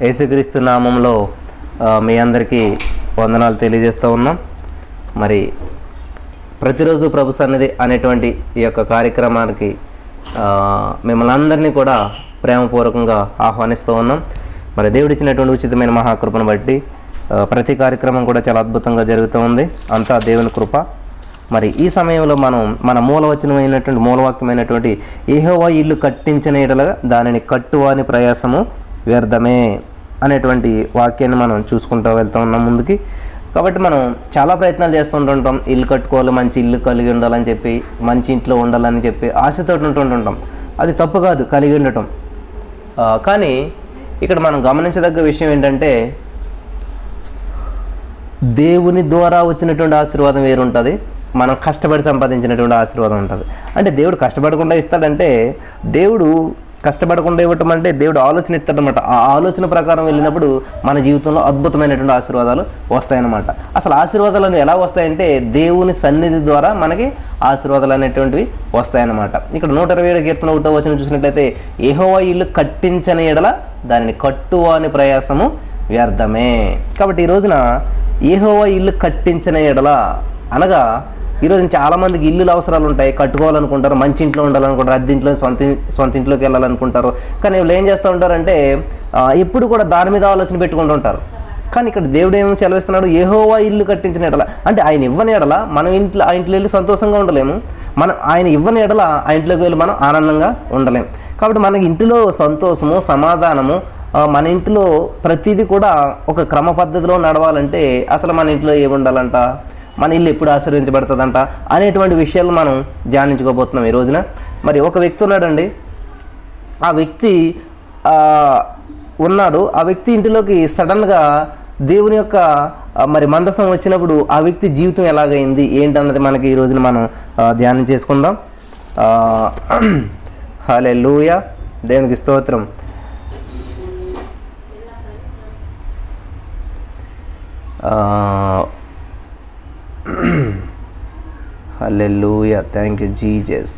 యేసుక్రీస్తు నామంలో మీ అందరికీ వందనాలు తెలియజేస్తూ ఉన్నాం. మరి ప్రతిరోజు ప్రభు సన్నిధి అనేటువంటి ఈ యొక్క కార్యక్రమానికి మిమ్మల్ని అందరినీ కూడా ప్రేమపూర్వకంగా ఆహ్వానిస్తూ ఉన్నాం. మరి దేవుడిచ్చినటువంటి ఉచితమైన మహాకృపను బట్టి ప్రతి కార్యక్రమం కూడా చాలా అద్భుతంగా జరుగుతూ ఉంది. అంతా దేవుని కృప. మరి ఈ సమయంలో మనం మన మూలవాక్యమైనటువంటి యెహోవా ఇల్లు కట్టించిన యెడల దానిని కట్టువాని ప్రయాసము వ్యర్థమే అనేటువంటి వాక్యాన్ని మనం చూసుకుంటూ వెళ్తూ ఉన్నాం ముందుకి. కాబట్టి మనం చాలా ప్రయత్నాలు చేస్తుంటుంటాం. ఇల్లు కట్టుకోవాలి, మంచి ఇల్లు కలిగి ఉండాలని చెప్పి, మంచి ఇంట్లో ఉండాలని చెప్పి ఆశతో ఉంటుంటాం. అది తప్పు కాదు, కలిగి ఉండటం. కానీ ఇక్కడ మనం గమనించదగ్గ విషయం ఏంటంటే, దేవుని ద్వారా వచ్చినటువంటి ఆశీర్వాదం వేరు ఉంటుంది, మనం కష్టపడి సంపాదించినటువంటి ఆశీర్వాదం ఉంటుంది. అంటే దేవుడు కష్టపడకుండా ఇస్తాడంటే, దేవుడు కష్టపడకుండా ఇవ్వటం అంటే దేవుడు ఆలోచన ఇస్తాడనమాట. ఆ ఆలోచన ప్రకారం వెళ్ళినప్పుడు మన జీవితంలో అద్భుతమైనటువంటి ఆశీర్వాదాలు వస్తాయన్నమాట. అసలు ఆశీర్వాదాలు ఎలా వస్తాయంటే, దేవుని సన్నిధి ద్వారా మనకి ఆశీర్వాదాలు అనేటువంటివి వస్తాయన్నమాట. ఇక్కడ 127 కీర్తన 1వ వచనం చూసినట్లయితే, యెహోవా ఇల్లు కట్టించని యెడల దానిని కట్టువాని ప్రయాసము వ్యర్థమే. కాబట్టి ఈ రోజున యెహోవా ఇల్లు కట్టించిన యెడల అనగా, ఈరోజు చాలామందికి ఇల్లుల అవసరాలు ఉంటాయి, కట్టుకోవాలనుకుంటారు, మంచి ఇంట్లో ఉండాలనుకుంటారు, అద్దె ఇంట్లో సొంత ఇంట్లోకి వెళ్ళాలనుకుంటారు. కానీ వీళ్ళు ఏం చేస్తూ ఉంటారంటే, ఎప్పుడు కూడా దాని మీద ఆలోచన పెట్టుకుంటూ ఉంటారు. కానీ ఇక్కడ దేవుడు ఏమో సెలవిస్తున్నాడు, యెహోవా ఇల్లు కట్టించిన యెడల. అంటే ఆయన ఇవ్వని యెడల మనం ఆ ఇంట్లో వెళ్ళి సంతోషంగా ఉండలేము. ఆయన ఇవ్వని యెడల ఆ ఇంట్లోకి వెళ్ళి మనం ఆనందంగా ఉండలేము. కాబట్టి మనకి ఇంటిలో సంతోషము, సమాధానము, మన ఇంట్లో ప్రతిదీ కూడా ఒక క్రమ పద్ధతిలో నడవాలంటే అసలు మన ఇంట్లో ఏముండాలంట, మన ఇల్లు ఎప్పుడు ఆశీర్వించబడుతుందంట అనేటువంటి విషయాలు మనం ధ్యానించుకోబోతున్నాం ఈ రోజున. మరి ఒక వ్యక్తి ఉన్నాడండి. ఆ వ్యక్తి ఉన్నాడు. ఆ వ్యక్తి ఇంటిలోకి సడన్గా దేవుని యొక్క మరి మందసం వచ్చినప్పుడు ఆ వ్యక్తి జీవితం ఎలాగైంది ఏంటన్నది మనకి ఈ రోజున మనం ధ్యానం చేసుకుందాం. హల్లెలూయా, దేవునికి స్తోత్రం. హల్లెలూయా, థ్యాంక్ యూ జీసస్.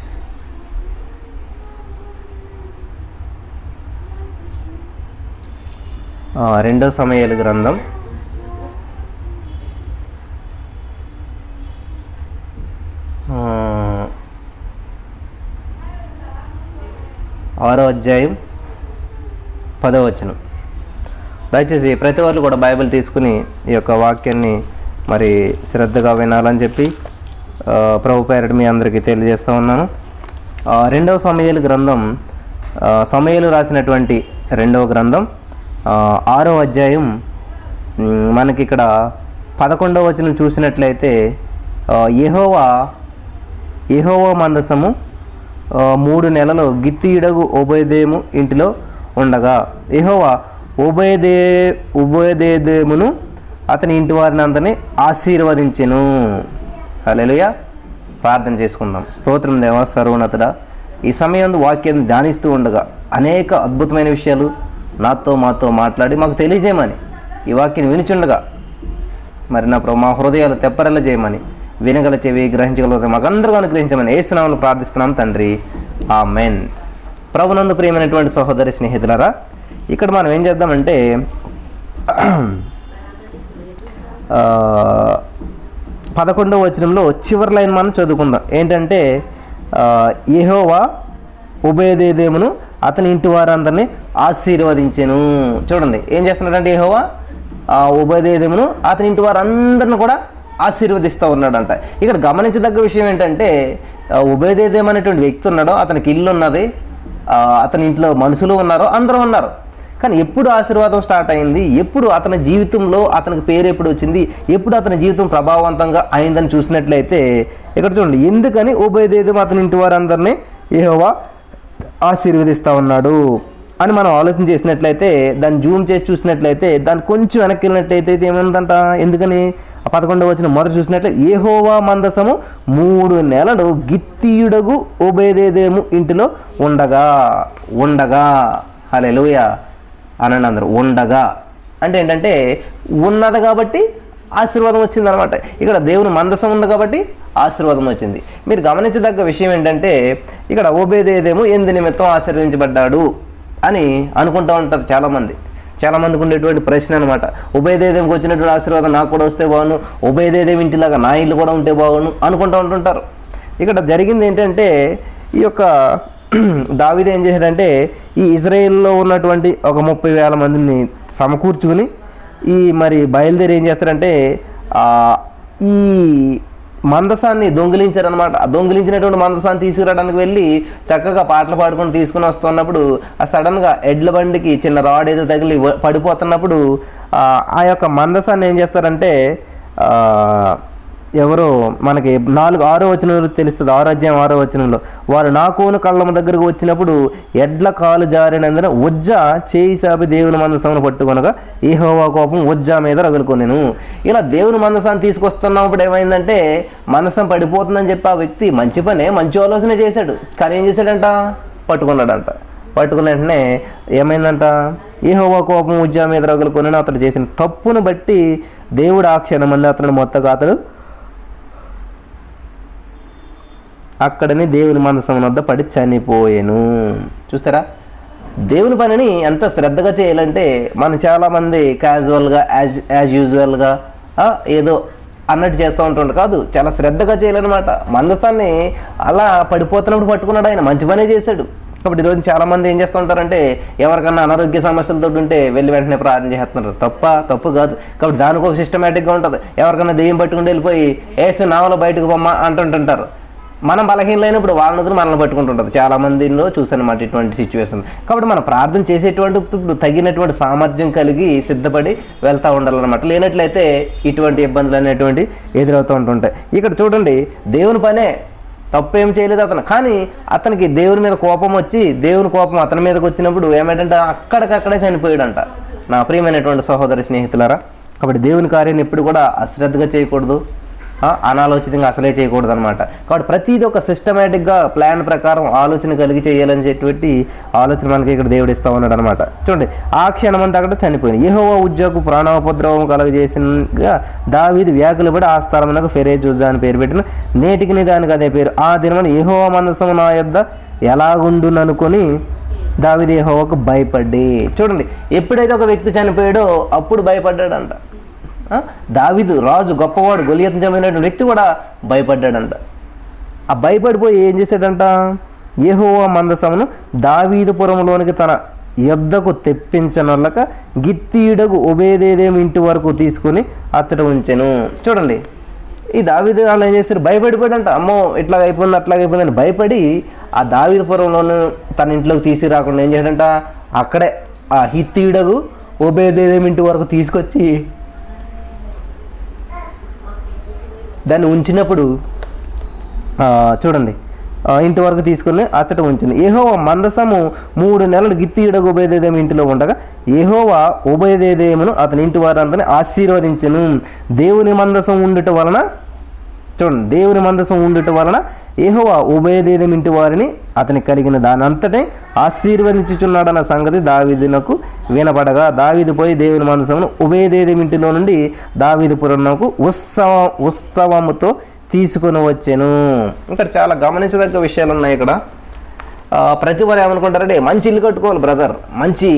రెండో సమూయేలు గ్రంథం 6వ అధ్యాయం 10వ వచనం. దయచేసి ప్రతి వాళ్ళు కూడా బైబిల్ తీసుకుని ఈ యొక్క వాక్యాన్ని మరి శ్రద్ధగా వినాలని చెప్పి ప్రభు పేరట మీ అందరికీ తెలియజేస్తూ ఉన్నాను. రెండవ సమూయేలు గ్రంథం, సమూయేలు రాసినటువంటి రెండవ గ్రంథం 6వ అధ్యాయం మనకి ఇక్కడ 11వ వచనం చూసినట్లయితే, యెహోవా మందసము 3 నెలలు గిత్తీయుడగు ఓబేదేము ఇంటిలో ఉండగా యెహోవా ఓబేదేమును అతని ఇంటి వారిని అందరినీ ఆశీర్వదించెను. హల్లెలూయా. ప్రార్థన చేసుకుందాం. స్తోత్రం దేవా, సర్వోన్నతుడా, ఈ సమయం వాక్యాన్ని ధ్యానిస్తూ ఉండగా అనేక అద్భుతమైన విషయాలు మాతో మాట్లాడి మాకు తెలియజేయమని, ఈ వాక్యాన్ని వినిచుండగా మరి మా హృదయాలు తెప్పరెల్ల చేయమని, వినగల చెవి, గ్రహించగల మాకు అందరిగా అనుగ్రహించమని యేసు నామములో ప్రార్థిస్తున్నాం తండ్రి, ఆమేన్. ప్రభునందు ప్రియమైనటువంటి సహోదరి స్నేహితులారా, ఇక్కడ మనం ఏం చేద్దామంటే 11వ వచనంలో చివరి లైన్ మనం చదువుకుందాం. ఏంటంటే, యెహోవా ఓబేదేమును అతని ఇంటి వారందరినీ ఆశీర్వదించెను. చూడండి ఏం చేస్తున్నాడంటే, యెహోవా ఓబేదేమును అతని ఇంటి వారందరిని కూడా ఆశీర్వదిస్తూ ఉన్నాడంట. ఇక్కడ గమనించదగ్గ విషయం ఏంటంటే, ఓబేదేము అనేటువంటి వ్యక్తి ఉన్నాడో, అతనికి ఇల్లు ఉన్నది, అతని ఇంట్లో మనుషులు ఉన్నారు, అందరూ ఉన్నారు. కానీ ఎప్పుడు ఆశీర్వాదం స్టార్ట్ అయింది, ఎప్పుడు అతని జీవితంలో అతనికి పేరు ఎప్పుడు వచ్చింది, ఎప్పుడు అతని జీవితం ప్రభావవంతంగా అయిందని చూసినట్లయితే ఇక్కడ చూడండి, ఎందుకని ఓబేదేము అతని ఇంటి వారందరినీ యెహోవా ఆశీర్వదిస్తూ ఉన్నాడు అని మనం ఆలోచన చేసినట్లయితే, దాన్ని జూమ్ చేసి చూసినట్లయితే, దాన్ని కొంచెం వెనక్కి వెళ్ళినట్లయితే ఏముందంట, ఎందుకని 11వ వచనం మొదట చూసినట్లయితే, యెహోవా మందసము 3 నెలలు గిత్తీయుడగు ఓబేదేము ఇంటిలో ఉండగా హల్లెలూయా అనండి అందరూ. ఉండగా అంటే ఏంటంటే, ఉన్నది కాబట్టి ఆశీర్వాదం వచ్చిందనమాట. ఇక్కడ దేవుని మందసం ఉంది కాబట్టి ఆశీర్వాదం వచ్చింది. మీరు గమనించదగ్గ విషయం ఏంటంటే, ఇక్కడ ఓబేదేము ఎందు నిమిత్తం ఆశీర్వదించబడ్డాడు అని అనుకుంటూ ఉంటారు చాలామందికి ఉండేటువంటి ప్రశ్న అనమాట. ఉభయదేదేమికి వచ్చినటువంటి ఆశీర్వాదం నాకు కూడా వస్తే బాగును, ఉభయదేదేమి ఇంటిలాగా నా ఇల్లు కూడా ఉంటే బాగును అనుకుంటూ ఉంటుంటారు. ఇక్కడ జరిగింది ఏంటంటే, ఈ యొక్క దావీదు ఏం చేశాడంటే, ఈ ఇజ్రాయేల్లో ఉన్నటువంటి ఒక 30,000 మందిని సమకూర్చుకుని మరి బయలుదేరి ఏం చేస్తారంటే ఈ మందసాన్ని దొంగిలించారనమాట. ఆ దొంగిలించినటువంటి మందసాన్ని తీసుకురావడానికి వెళ్ళి చక్కగా పాటలు పాడుకొని తీసుకుని వస్తున్నప్పుడు సడన్గా ఎడ్ల బండికి చిన్న రాడ్ ఏదో తగిలి పడిపోతున్నప్పుడు ఆ యొక్క మందసాన్ని ఏం చేస్తారంటే ఎవరో మనకి 6వ వచనంలో తెలుస్తుంది, 6వ అధ్యాయం 6వ వచనంలో, వారు నాకోను కళ్ళం దగ్గరకు వచ్చినప్పుడు ఎడ్ల కాలు జారినందున ఉజ్జా చేయి చాపి దేవుని మందసమును పట్టుకొనగా యెహోవా కోపం ఉజ్జా మీద రగులుకొనెను. ఇలా దేవుని మందసాన్ని తీసుకొస్తున్నప్పుడు ఏమైందంటే మందసం పడిపోతుందని చెప్పి ఆ వ్యక్తి మంచి ఆలోచన చేశాడు. కానీ ఏం చేశాడంట, పట్టుకున్నాడంట. పట్టుకున్న వెంటనే ఏమైందంట, యెహోవా కోపం ఉజ్జా మీద రగులుకొనెను. అతడు చేసిన తప్పును బట్టి దేవుడు ఆ క్షణమంది అతను మొత్తగా అతడు అక్కడనే దేవుని మందసం వద్ద పడి చనిపోయాను. చూస్తారా, దేవుని పనిని ఎంత శ్రద్ధగా చేయాలంటే మనం చాలామంది క్యాజువల్గా యాజ్ యూజువల్గా ఏదో అన్నట్టు చేస్తూ ఉంటుండే, కాదు, చాలా శ్రద్ధగా చేయాలన్నమాట. మందసాన్ని అలా పడిపోతున్నప్పుడు పట్టుకున్నాడు, ఆయన మంచి పనే చేశాడు. కాబట్టి ఈరోజు చాలామంది ఏం చేస్తూ ఉంటారంటే, ఎవరికన్నా అనారోగ్య సమస్యలతో ఉంటే వెళ్ళి వెంటనే ప్రార్థన చేస్తున్నారు. తప్పు కాదు. కాబట్టి దానికి ఒక సిస్టమేటిక్గా ఉంటుంది. ఎవరికన్నా దెయ్యం పట్టుకుని వెళ్ళిపోయి ఏసు నావలో బయటకు పొమ్మ అంటుంటుంటారు. మనం బలహీనమైనప్పుడు వాళ్ళని మనల్ని పట్టుకుంటుంటుంది. చాలామందిలో చూసానమాట ఇటువంటి సిచ్యువేషన్. కాబట్టి మనం ప్రార్థన చేసేటువంటి తగినటువంటి సామర్థ్యం కలిగి సిద్ధపడి వెళ్తూ ఉండాలన్నమాట. లేనట్లయితే ఇటువంటి ఇబ్బందులు అనేటువంటి ఎదురవుతూ ఉంటుంటాయి. ఇక్కడ చూడండి, దేవుని పనే, తప్పేం చేయలేదు అతను. కానీ అతనికి దేవుని మీద కోపం వచ్చి, దేవుని కోపం అతని మీదకి వచ్చినప్పుడు ఏమిటంటే అక్కడికక్కడే చనిపోయాడంట. నా ప్రియమైనటువంటి సహోదరి స్నేహితులారా, కాబట్టి దేవుని కార్యాన్ని ఎప్పుడు కూడా అశ్రద్ధగా చేయకూడదు, అనాలోచితంగా అసలే చేయకూడదు అనమాట. కాబట్టి ప్రతిదీ ఒక సిస్టమేటిక్గా ప్లాన్ ప్రకారం ఆలోచన కలిగి చేయాలని చెప్పేటువంటి ఆలోచన మనకి ఇక్కడ దేవుడు ఇస్తూ ఉన్నాడు అనమాట. చూడండి, ఆ క్షణమంతా అక్కడ చనిపోయింది. యెహోవా ఉజ్జాకు ప్రాణోపద్రవం కలగజేసినగా దావీదు వ్యాకులు పడి ఆ స్థలమునకు ఫెరేజ్ ఉజ్జా అని పేరు పెట్టిన, నేటికి దానికి అదే పేరు. ఆ దినమున యెహోవా మందసము నా యొద్ద ఎలాగుండుననుకొని దావీదు యెహోవాకు భయపడి. చూడండి, ఎప్పుడైతే ఒక వ్యక్తి చనిపోయాడో అప్పుడు భయపడ్డాడంట. దావీదు రాజు, గొప్పవాడు, గొలియతు జమైనటువంటి వ్యక్తి కూడా భయపడ్డాడంట. ఆ భయపడిపోయి ఏం చేశాడంట, యెహోవా మందసమును దావీదుపురంలోనికి తన యొద్దకు తెప్పించనొల్లక గిత్తీయుడకు ఒబేదేదేము ఇంటి వరకు తీసుకుని అచ్చట ఉంచెను. చూడండి, ఈ దావీదు వాళ్ళు ఏం చేస్తారు, భయపడిపోయాడంట. అమ్మో ఇట్లా అయిపోయింది అట్లాగ అయిపోయిందని భయపడి ఆ దావీదుపురంలోను తన ఇంట్లోకి తీసుకురాకుండా ఏం చేయడంట, అక్కడే ఆ హిత్తీయుడకు ఒబేదేదేము ఇంటి వరకు తీసుకొచ్చి దాన్ని ఉంచినప్పుడు చూడండి, ఇంటి వరకు తీసుకుని అచ్చట ఉంచింది. యెహోవా మందసము 3 నెలలు గిత్తీయుడకు ఒబేదేదేము ఇంటిలో ఉండగా యెహోవా ఒబేదేదేమును అతని ఇంటి వారందరిని ఆశీర్వదించెను. దేవుని మందసం ఉండుట వలన, చూడండి, దేవుని మందసం ఉండుట వలన యెహోవా ఒబేదేదేము ఇంటి వారిని అతనికి కలిగిన దాని అంతటే ఆశీర్వదించుచున్నాడన్న సంగతి దావీదునకు వినపడగా దావీదు పోయి దేవుని మందసమును ఒబేదేదేము ఇంటిలో నుండి దావీదుపురమునకు ఉత్సవముతో తీసుకుని వచ్చాను. ఇక్కడ చాలా గమనించదగ్గ విషయాలు ఉన్నాయి. ఇక్కడ ప్రతి వారు ఏమనుకుంటారంటే, మంచి ఇల్లు కట్టుకోవాలి బ్రదర్, మంచి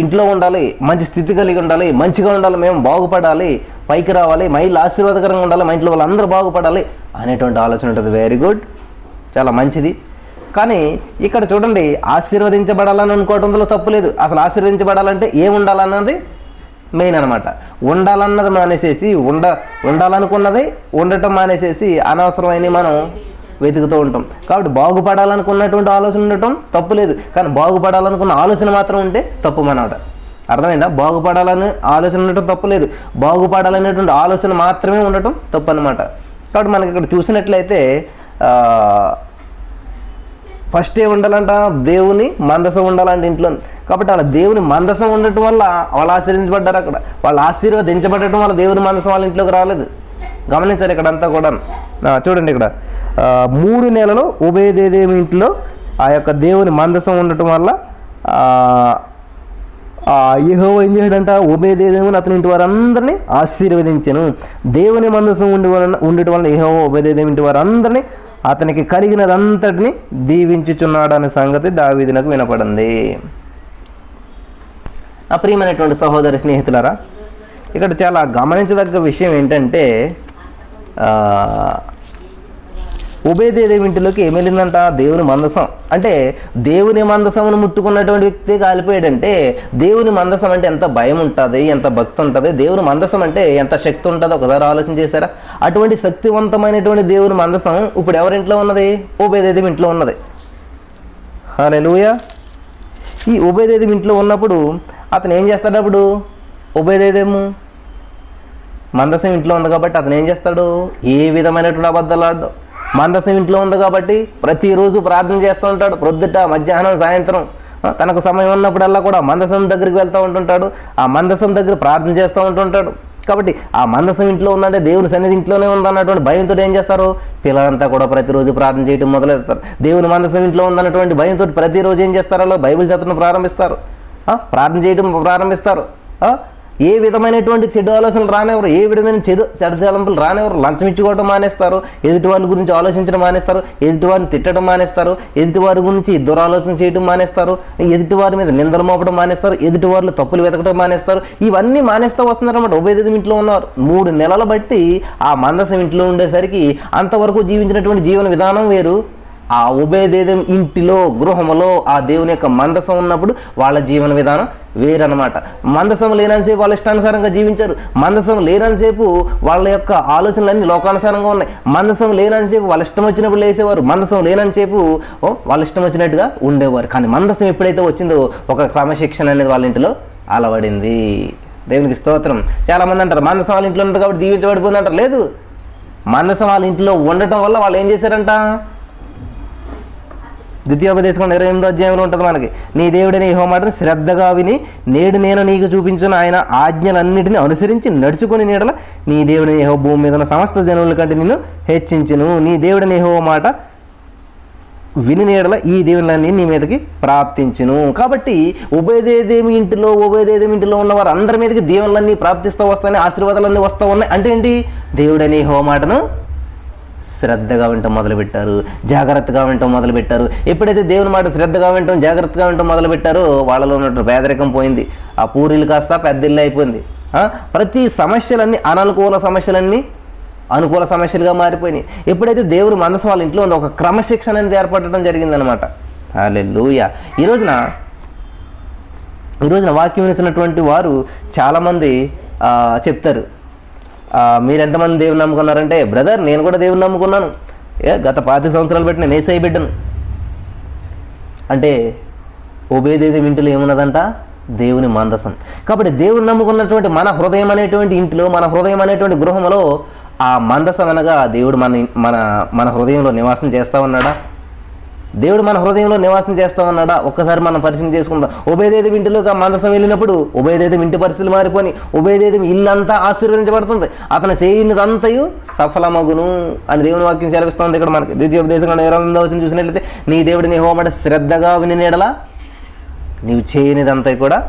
ఇంట్లో ఉండాలి, మంచి స్థితి కలిగి ఉండాలి, మంచిగా ఉండాలి, మేము బాగుపడాలి, పైకి రావాలి, మా ఇల్లు ఆశీర్వాదకరంగా ఉండాలి, మా ఇంట్లో వాళ్ళందరూ బాగుపడాలి అనేటువంటి ఆలోచన ఉంటుంది. వెరీ గుడ్, చాలా మంచిది. కానీ ఇక్కడ చూడండి, ఆశీర్వదించబడాలని అనుకోవడంలో తప్పు లేదు. అసలు ఆశీర్వదించబడాలంటే ఏం ఉండాలన్నది మెయిన్ అనమాట. ఉండాలన్నది మానేసేసి ఉండాలనుకున్నది ఉండటం మానేసేసి అనవసరమైన మనం వెతుకుతూ ఉంటాం. కాబట్టి బాగుపడాలనుకున్నటువంటి ఆలోచన ఉండటం తప్పు లేదు, కానీ బాగుపడాలనుకున్న ఆలోచన మాత్రం ఉంటే తప్పు అన్నమాట. అర్థమైందా? బాగుపడాలని ఆలోచన ఉండటం తప్పు లేదు, బాగుపడాలనేటువంటి ఆలోచన మాత్రమే ఉండటం తప్పు అనమాట. కాబట్టి మనకి ఇక్కడ చూసినట్లయితే ఫస్ట్ ఏ ఉండాలంట, దేవుని మందసం ఉండాలంటే ఇంట్లో. కాబట్టి అలా దేవుని మందసం ఉండటం వల్ల వాళ్ళు ఆశీర్వదించబడ్డారు. అక్కడ వాళ్ళు ఆశీర్వదించబడటం వల్ల దేవుని మందసం వాళ్ళ ఇంట్లోకి రాలేదు. గమనించారు ఇక్కడ అంతా కూడా. చూడండి, ఇక్కడ 3 నెలలు ఒబేదేదేము ఇంట్లో ఆ యొక్క దేవుని మందసం ఉండటం వల్ల యెహోవా ఏం చేయడంట, ఒబేదేదేమును అతని ఇంటి వారందరినీ ఆశీర్వదించెను. దేవుని మందసం ఉండటం వలన యెహోవా ఒబేదేదేము ఇంటి వారందరినీ అతనికి కలిగినదంతటిని దీవించుచున్నాడు అనే సంగతి దావీదునకు వినపడింది. ప్రియమైనటువంటి సహోదరి స్నేహితులారా, ఇక్కడ చాలా గమనించదగ్గ విషయం ఏంటంటే ఓబేదేదోము ఇంటిలోకి ఏం వెళ్ళిందంట? దేవుని మందసం. అంటే దేవుని మందసమును ముట్టుకున్నటువంటి వ్యక్తి కాలిపోయాడంటే దేవుని మందసం అంటే ఎంత భయం ఉంటుంది, ఎంత భక్తి ఉంటుంది, దేవుని మందసం అంటే ఎంత శక్తి ఉంటుందో ఒకసారి ఆలోచన చేశారా? అటువంటి శక్తివంతమైనటువంటి దేవుని మందసం ఇప్పుడు ఎవరింట్లో ఉన్నది? ఓబేదేదోము ఇంట్లో ఉన్నది. హల్లెలూయా. ఈ ఓబేదేదోము ఇంట్లో ఉన్నప్పుడు అతను ఏం చేస్తాడు? అప్పుడు ఓబేదేదోము మందసం ఇంట్లో ఉంది కాబట్టి అతను ఏం చేస్తాడు? ఏ విధమైనటువంటి అబద్ధాలు ఆడు. మందసం ఇంట్లో ఉంది కాబట్టి ప్రతిరోజు ప్రార్థన చేస్తూ ఉంటాడు. ప్రొద్దుట, మధ్యాహ్నం, సాయంత్రం తనకు సమయం ఉన్నప్పుడల్లా కూడా మందసం దగ్గరికి వెళ్తూ ఉంటుంటాడు. ఆ మందసం దగ్గర ప్రార్థన చేస్తూ ఉంటుంటాడు. కాబట్టి ఆ మందసం ఇంట్లో ఉందంటే దేవుని సన్నిధి ఇంట్లోనే ఉందన్నటువంటి భయంతో ఏం చేస్తారు? పిల్లలంతా కూడా ప్రతిరోజు ప్రార్థన చేయడం మొదలెడతారు. దేవుని మందసం ఇంట్లో ఉందన్నటువంటి భయంతో ప్రతిరోజు ఏం చేస్తారు? అలా బైబిల్ చదవడం ప్రారంభిస్తారు, ప్రార్థన చేయడం ప్రారంభిస్తారు. ఏ విధమైనటువంటి చెడు ఆలోచనలు రానివ్వరు, ఏ విధమైన చెడు తలంపులు రానివ్వరు. లంచం ఇచ్చుకోవడం మానేస్తారు, ఎదుటి వాళ్ళ గురించి ఆలోచించడం మానేస్తారు, ఎదుటి వారిని తిట్టడం మానేస్తారు, ఎదుటి వారి గురించి దురాలోచన చేయడం మానేస్తారు, ఎదుటి వారి మీద నిందలు మోపడం మానేస్తారు, ఎదుటి వారిలో తప్పులు వెతకడం మానేస్తారు. ఇవన్నీ మానేస్తూ వస్తున్నారన్నమాట. ఓబేదేదోము ఇంట్లో ఉన్నారు. 3 నెలల బట్టి ఆ మందసం ఇంట్లో ఉండేసరికి అంతవరకు జీవించినటువంటి జీవన విధానం వేరు. ఆ ఓబేదేదోము ఇంటిలో, గృహములో ఆ దేవుని యొక్క మందసం ఉన్నప్పుడు వాళ్ళ జీవన విధానం వేరనమాట. మందసం లేనంతసేపు వాళ్ళ ఇష్టానుసారంగా జీవించారు. మందసం లేనంతసేపు వాళ్ళ యొక్క ఆలోచనలన్నీ లోకానుసారంగా ఉన్నాయి. మందసం లేనంతసేపు వాళ్ళ ఇష్టం వచ్చినప్పుడు లేసేవారు. మందసం లేనంతసేపు వాళ్ళ ఇష్టం వచ్చినట్టుగా ఉండేవారు. కానీ మందసం ఎప్పుడైతే వచ్చిందో ఒక క్రమశిక్షణ అనేది వాళ్ళ ఇంటిలో అలవడింది. దేవునికి స్తోత్రం. చాలామంది అంటారు మందసం వాళ్ళ ఇంట్లో ఉంటుంది కాబట్టి దీవించబడిపోయింది అంటారు. లేదు, మందసం వాళ్ళ ఇంట్లో ఉండటం వల్ల వాళ్ళు ఏం చేశారంట? ద్వితీయోపదేశకాండం 28వ అధ్యాయంలో ఉంటుంది మనకి. నీ దేవుడైన యెహోవా మాటను శ్రద్ధగా విని నేడు నేను నీకు చూపించిన ఆయన ఆజ్ఞలన్నిటిని అనుసరించి నడుచుకుని నీడల నీ దేవుడైన యెహోవా భూమి మీద ఉన్న సమస్త జనుల కంటే నిన్ను హెచ్చించును. నీ దేవుడైన యెహోవా మాట విని నీడల ఈ దేవుళ్ళన్నీ నీ మీదకి ప్రాప్తించును. కాబట్టి ఓబేదేదోము ఇంటిలో ఉన్న వారు అందరి మీదకి దేవుళ్ళన్నీ ప్రాప్తిస్తూ వస్తాయని, ఆశీర్వాదాలన్నీ వస్తూ ఉన్నాయి. అంటే ఏంటి? దేవుడైన యెహోవా మాటను శ్రద్ధగా వినటం మొదలుపెట్టారు, జాగ్రత్తగా వినటం మొదలుపెట్టారు. ఎప్పుడైతే దేవుని మాట శ్రద్ధగా వినటం, జాగ్రత్తగా వినటం మొదలుపెట్టారో వాళ్ళలో ఉన్నట్టు పేదరికం పోయింది. ఆ పూరీలు కాస్త పెద్ద ఇల్లు అయిపోయింది. ప్రతి సమస్యలన్నీ అననుకూల సమస్యలన్నీ అనుకూల సమస్యలుగా మారిపోయినాయి. ఎప్పుడైతే దేవుని మందసం వాళ్ళ ఇంట్లో ఉంది, ఒక క్రమశిక్షణ అనేది ఏర్పడటం జరిగిందనమాట. హల్లెలూయా. ఈ రోజున వాక్యం వినిచినటువంటి వారు చాలామంది చెప్తారు, మీరు ఎంతమంది దేవుని నమ్ముకున్నారంటే, బ్రదర్ నేను కూడా దేవుని నమ్ముకున్నాను, గత 25 సంవత్సరాలు బట్టి నేను యేసయ్య బిడ్డను. అంటే ఓబేదేదోము ఇంటిలో ఏమున్నదంట? దేవుని మందసం. కాబట్టి దేవుని నమ్ముకున్నటువంటి మన హృదయం అనేటువంటి ఇంటిలో, మన హృదయం అనేటువంటి గృహంలో ఆ మందసం అనగా దేవుడు మన హృదయంలో నివాసం చేస్తూ ఉన్నాడా? దేవుడు మన హృదయంలో నివాసం చేస్తూ ఉన్నాడా? ఒక్కసారి మనం పరిశీలన చేసుకుందాం. ఓబేదేదోము ఇంటిలోకి ఆ మందసం వెళ్ళినప్పుడు ఓబేదేదోము ఇంటి పరిస్థితులు మారిపోయి ఓబేదేదోము ఇల్లంతా ఆశీర్వదించబడుతుంది. అతను చేయనిదంతయు సఫలమగును అని దేవుని వాక్యం సెలవిస్తుంది. ఇక్కడ మనకి ద్వితీయోపదేశకాండం 28వ వచనం చూసినట్లయితే నీ దేవుడిని యెహోవా మాట శ్రద్ధగా విని నీడల నీవు చేయనిదంతా కూడా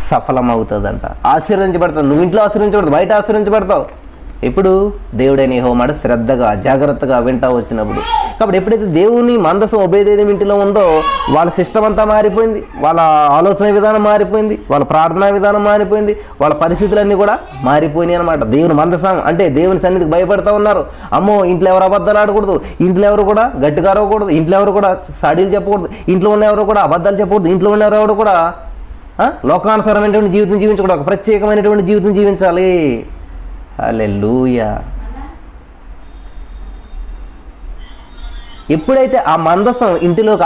సఫలమవుతుందంట. ఆశీర్వదించబడతావు. నువ్వు ఇంట్లో ఆశీర్వదించబడతావు, బయట ఆశీర్వదించబడతావు. ఇప్పుడు దేవుడైన యెహోవా మాట శ్రద్ధగా, జాగ్రత్తగా వింటా వచ్చినప్పుడు. కాబట్టి ఎప్పుడైతే దేవుని మందసం ఓబేదేదోము ఇంటిలో ఉందో వాళ్ళ సిస్టమ్ అంతా మారిపోయింది, వాళ్ళ ఆలోచన విధానం మారిపోయింది, వాళ్ళ ప్రార్థనా విధానం మారిపోయింది, వాళ్ళ పరిస్థితులన్నీ కూడా మారిపోయినాయి అనమాట. దేవుని మందసం అంటే దేవుని సన్నిధికి భయపడుతూ ఉన్నారు. అమ్మో, ఇంట్లో ఎవరు అబద్ధాలు ఆడకూడదు, ఇంట్లో ఎవరు కూడా గట్టిగా అరవకూడదు, ఇంట్లో ఎవరు కూడా సాడీలు చెప్పకూడదు, ఇంట్లో ఉన్న ఎవరు కూడా అబద్ధాలు చెప్పకూడదు, ఇంట్లో ఉన్న ఎవరు కూడా లోకానుసారమైనటువంటి జీవితం జీవించకూడదు, ఒక ప్రత్యేకమైనటువంటి జీవితం జీవించాలి. హల్లెలూయా. ఎప్పుడైతే ఆ మందసం ఇంటిలోకి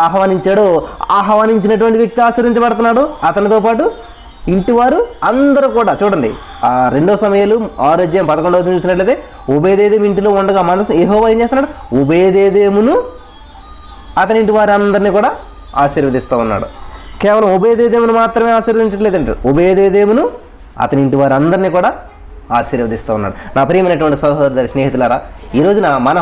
ఆహ్వానించినటువంటి వ్యక్తి ఆశ్రయించబడుతున్నాడు, అతనితో పాటు ఇంటివారు అందరూ కూడా. చూడండి, ఆ 2 సమూయేలు 6వ అధ్యాయం 11వ వచనం చూసినట్లయితే ఓబేదేదోము ఇంటిలో ఉండగా మందసం యెహోవా ఏం చేస్తున్నాడు? ఓబేదేదోమును అతని ఇంటి వారి అందరినీ కూడా ఆశీర్వదిస్తూ ఉన్నాడు. కేవలం ఓబేదేదోమును మాత్రమే ఆశీర్వదించట్లేదంటారు, ఓబేదేదోమును అతని ఇంటి వారి అందరినీ కూడా ఆశీర్వదిస్తూ ఉన్నాడు. నా ప్రియమైనటువంటి సహోదరి స్నేహితులారా, ఈ రోజున మన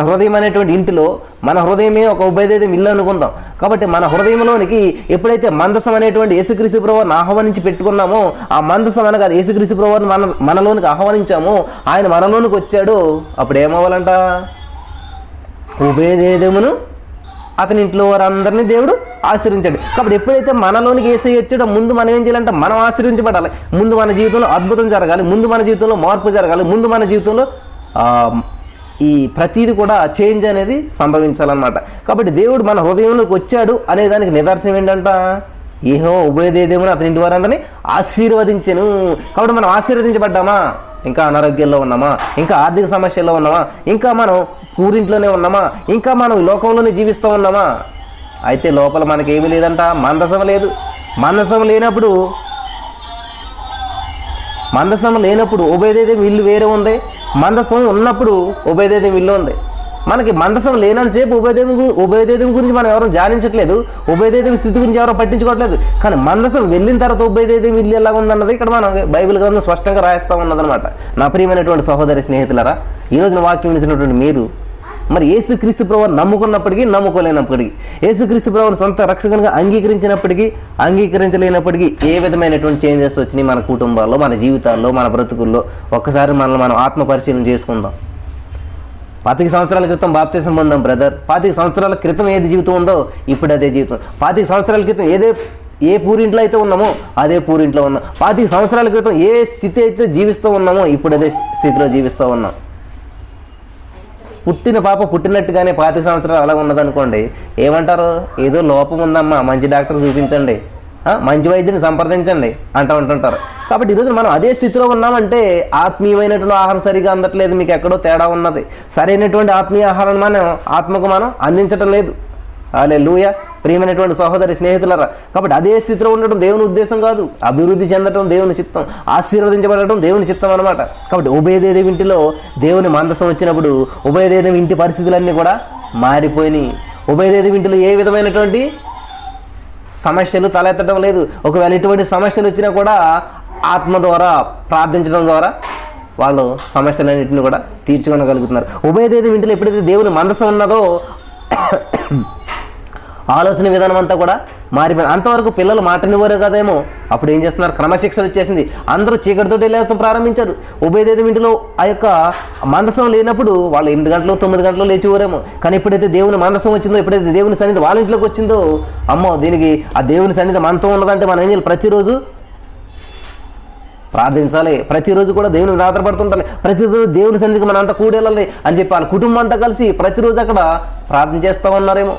హృదయం అనేటువంటి ఇంటిలో మన హృదయమే ఒక ఓబేదేదోము ఇల్లు అనుకుందాం. కాబట్టి మన హృదయంలోనికి ఎప్పుడైతే మందసం అనేటువంటి యేసుక్రీస్తు ప్రభువుని ఆహ్వానించి పెట్టుకున్నామో, ఆ మందసం అనగా యేసుక్రీస్తు ప్రభువుని మనలోనికి ఆహ్వానించామో, ఆయన మనలోనికి వచ్చాడు. అప్పుడు ఏమవ్వాలంట? ఓబేదేదోమును అతని ఇంట్లో వారందరినీ దేవుడు ఆశీర్వించాడు. కాబట్టి ఎప్పుడైతే మనలోనికి యేసయ్య వచ్చాడో ముందు మనం ఏం చేయాలంటే మనం ఆశీర్వించబడాలి. ముందు మన జీవితంలో అద్భుతం జరగాలి, ముందు మన జీవితంలో మార్పు జరగాలి, ముందు మన జీవితంలో ఈ ప్రతీది కూడా చేంజ్ అనేది సంభవించాలన్నమాట. కాబట్టి దేవుడు మన హృదయంలోకి వచ్చాడు అనే దానికి నిదర్శనం ఏంటంట, యెహోవా ఉబేదేదోమును అతని ఇంటి వారందరినీ ఆశీర్వదించెను. కాబట్టి మనం ఆశీర్వదించబడ్డామా? ఇంకా అనారోగ్యంలో ఉన్నామా? ఇంకా ఆర్థిక సమస్యల్లో ఉన్నామా? ఇంకా మనం ఊరింట్లోనే ఉన్నామా? ఇంకా మనం ఈ లోకంలోనే జీవిస్తూ ఉన్నామా? అయితే లోపల మనకి ఏమీ లేదంట, మందసం లేదు. మందసం లేనప్పుడు ఉబేదేదోము ఇల్లు వేరే ఉంది, మందసం ఉన్నప్పుడు ఉబేదేదోము ఇల్లు ఉంది. మనకి మందసం లేనంతసేపు ఉబేదేదోము గురించి మనం ఎవరు ధ్యానించట్లేదు, ఉబేదేదోము స్థితి గురించి ఎవరో పట్టించుకోవట్లేదు. కానీ మందసం వెళ్ళిన తర్వాత ఉబేదేదోము ఇల్లు ఎలా ఉందన్నది ఇక్కడ మనం బైబిల్ గ్రంథం స్పష్టంగా రాయిస్తూ ఉన్నదనమాట. నా ప్రియమైనటువంటి సహోదరి స్నేహితులారా, ఈరోజున వాక్యం వినిచినటువంటి మీరు మరి యేసుక్రీస్తు ప్రభువును నమ్ముకున్నప్పటికీ నమ్ముకోలేనప్పటికీ, యేసుక్రీస్తు ప్రభువును సొంత రక్షకునిగా అంగీకరించినప్పటికీ అంగీకరించలేనప్పటికీ ఏ విధమైనటువంటి చేంజెస్ వచ్చినాయి మన కుటుంబాల్లో, మన జీవితాల్లో, మన బ్రతుకుల్లో? ఒక్కసారి మనల్ని మనం ఆత్మ పరిశీలన చేసుకుందాం. 25 సంవత్సరాల క్రితం బాప్తిసం పొందాం బ్రదర్. 25 సంవత్సరాల క్రితం ఏది జీవితం ఉందో ఇప్పుడు అదే జీవితం. 25 సంవత్సరాల క్రితం ఏ పూరింట్లో అయితే ఉన్నామో అదే పూరింట్లో ఉన్నాం. 25 సంవత్సరాల క్రితం ఏ స్థితి అయితే జీవిస్తూ ఉన్నామో ఇప్పుడు అదే స్థితిలో జీవిస్తూ ఉన్నాం. పుట్టిన పాప పుట్టినట్టుగానే 25 సంవత్సరాలు అలా ఉన్నదనుకోండి, ఏమంటారు? ఏదో లోపం ఉందమ్మా, మంచి డాక్టర్ చూపించండి, మంచి వైద్యుని సంప్రదించండి ఉంటుంటారు. కాబట్టి ఈరోజు మనం అదే స్థితిలో ఉన్నామంటే ఆత్మీయమైనటువంటి ఆహారం సరిగా అందట్లేదు, మీకు ఎక్కడో తేడా ఉన్నది. సరైనటువంటి ఆత్మీయ ఆహారాన్ని మనం ఆత్మకు మనం అందించడం లేదు. హల్లెలూయా. ప్రియమైనటువంటి సహోదరి స్నేహితులరా, కాబట్టి అదే స్థితిలో ఉండటం దేవుని ఉద్దేశం కాదు. అభివృద్ధి చెందటం దేవుని చిత్తం, ఆశీర్వదించబడటం దేవుని చిత్తం అనమాట. కాబట్టి ఉబేదేదోము ఇంటిలో దేవుని మందసం వచ్చినప్పుడు ఉబేదేదోము ఇంటి పరిస్థితులన్నీ కూడా మారిపోయినాయి. ఉబేదేదోము ఇంటిలో ఏ విధమైనటువంటి సమస్యలు తలెత్తడం లేదు. ఒకవేళ ఇటువంటి సమస్యలు వచ్చినా కూడా ఆత్మ ద్వారా ప్రార్థించడం ద్వారా వాళ్ళు సమస్యలన్నింటినీ కూడా తీర్చుకోగలుగుతున్నారు. ఉబేదేదోము ఇంటిలో ఎప్పుడైతే దేవుని మందసం ఉన్నదో ఆలోచన విధానం అంతా కూడా మారిపోయింది. అంతవరకు పిల్లలు మాటనివ్వరు కదేమో, అప్పుడు ఏం చేస్తున్నారు? క్రమశిక్షణ వచ్చేసింది. అందరూ చీకటితో లేవడం ప్రారంభించారు. ఉబేదేదోము ఇంటిలో ఆ యొక్క మందసం లేనప్పుడు వాళ్ళు 8 గంటలు 9 గంటలు లేచిపోరేమో. కానీ ఎప్పుడైతే దేవుని మందసం వచ్చిందో, ఎప్పుడైతే దేవుని సన్నిధి వాళ్ళ ఇంట్లోకి వచ్చిందో, అమ్మో దీనికి ఆ దేవుని సన్నిధి మనతో ఉన్నదంటే మనం ఏం చేయాలి? ప్రతిరోజు ప్రార్థించాలి, ప్రతిరోజు కూడా దేవుని ఆధారపడుతుంటాలి, ప్రతిరోజు దేవుని సన్నిధికి మనం అంతా కూడెళ్ళాలి అని చెప్పి వాళ్ళ కుటుంబం అంతా కలిసి ప్రతిరోజు అక్కడ ప్రార్థన చేస్తూ ఉన్నారేమో.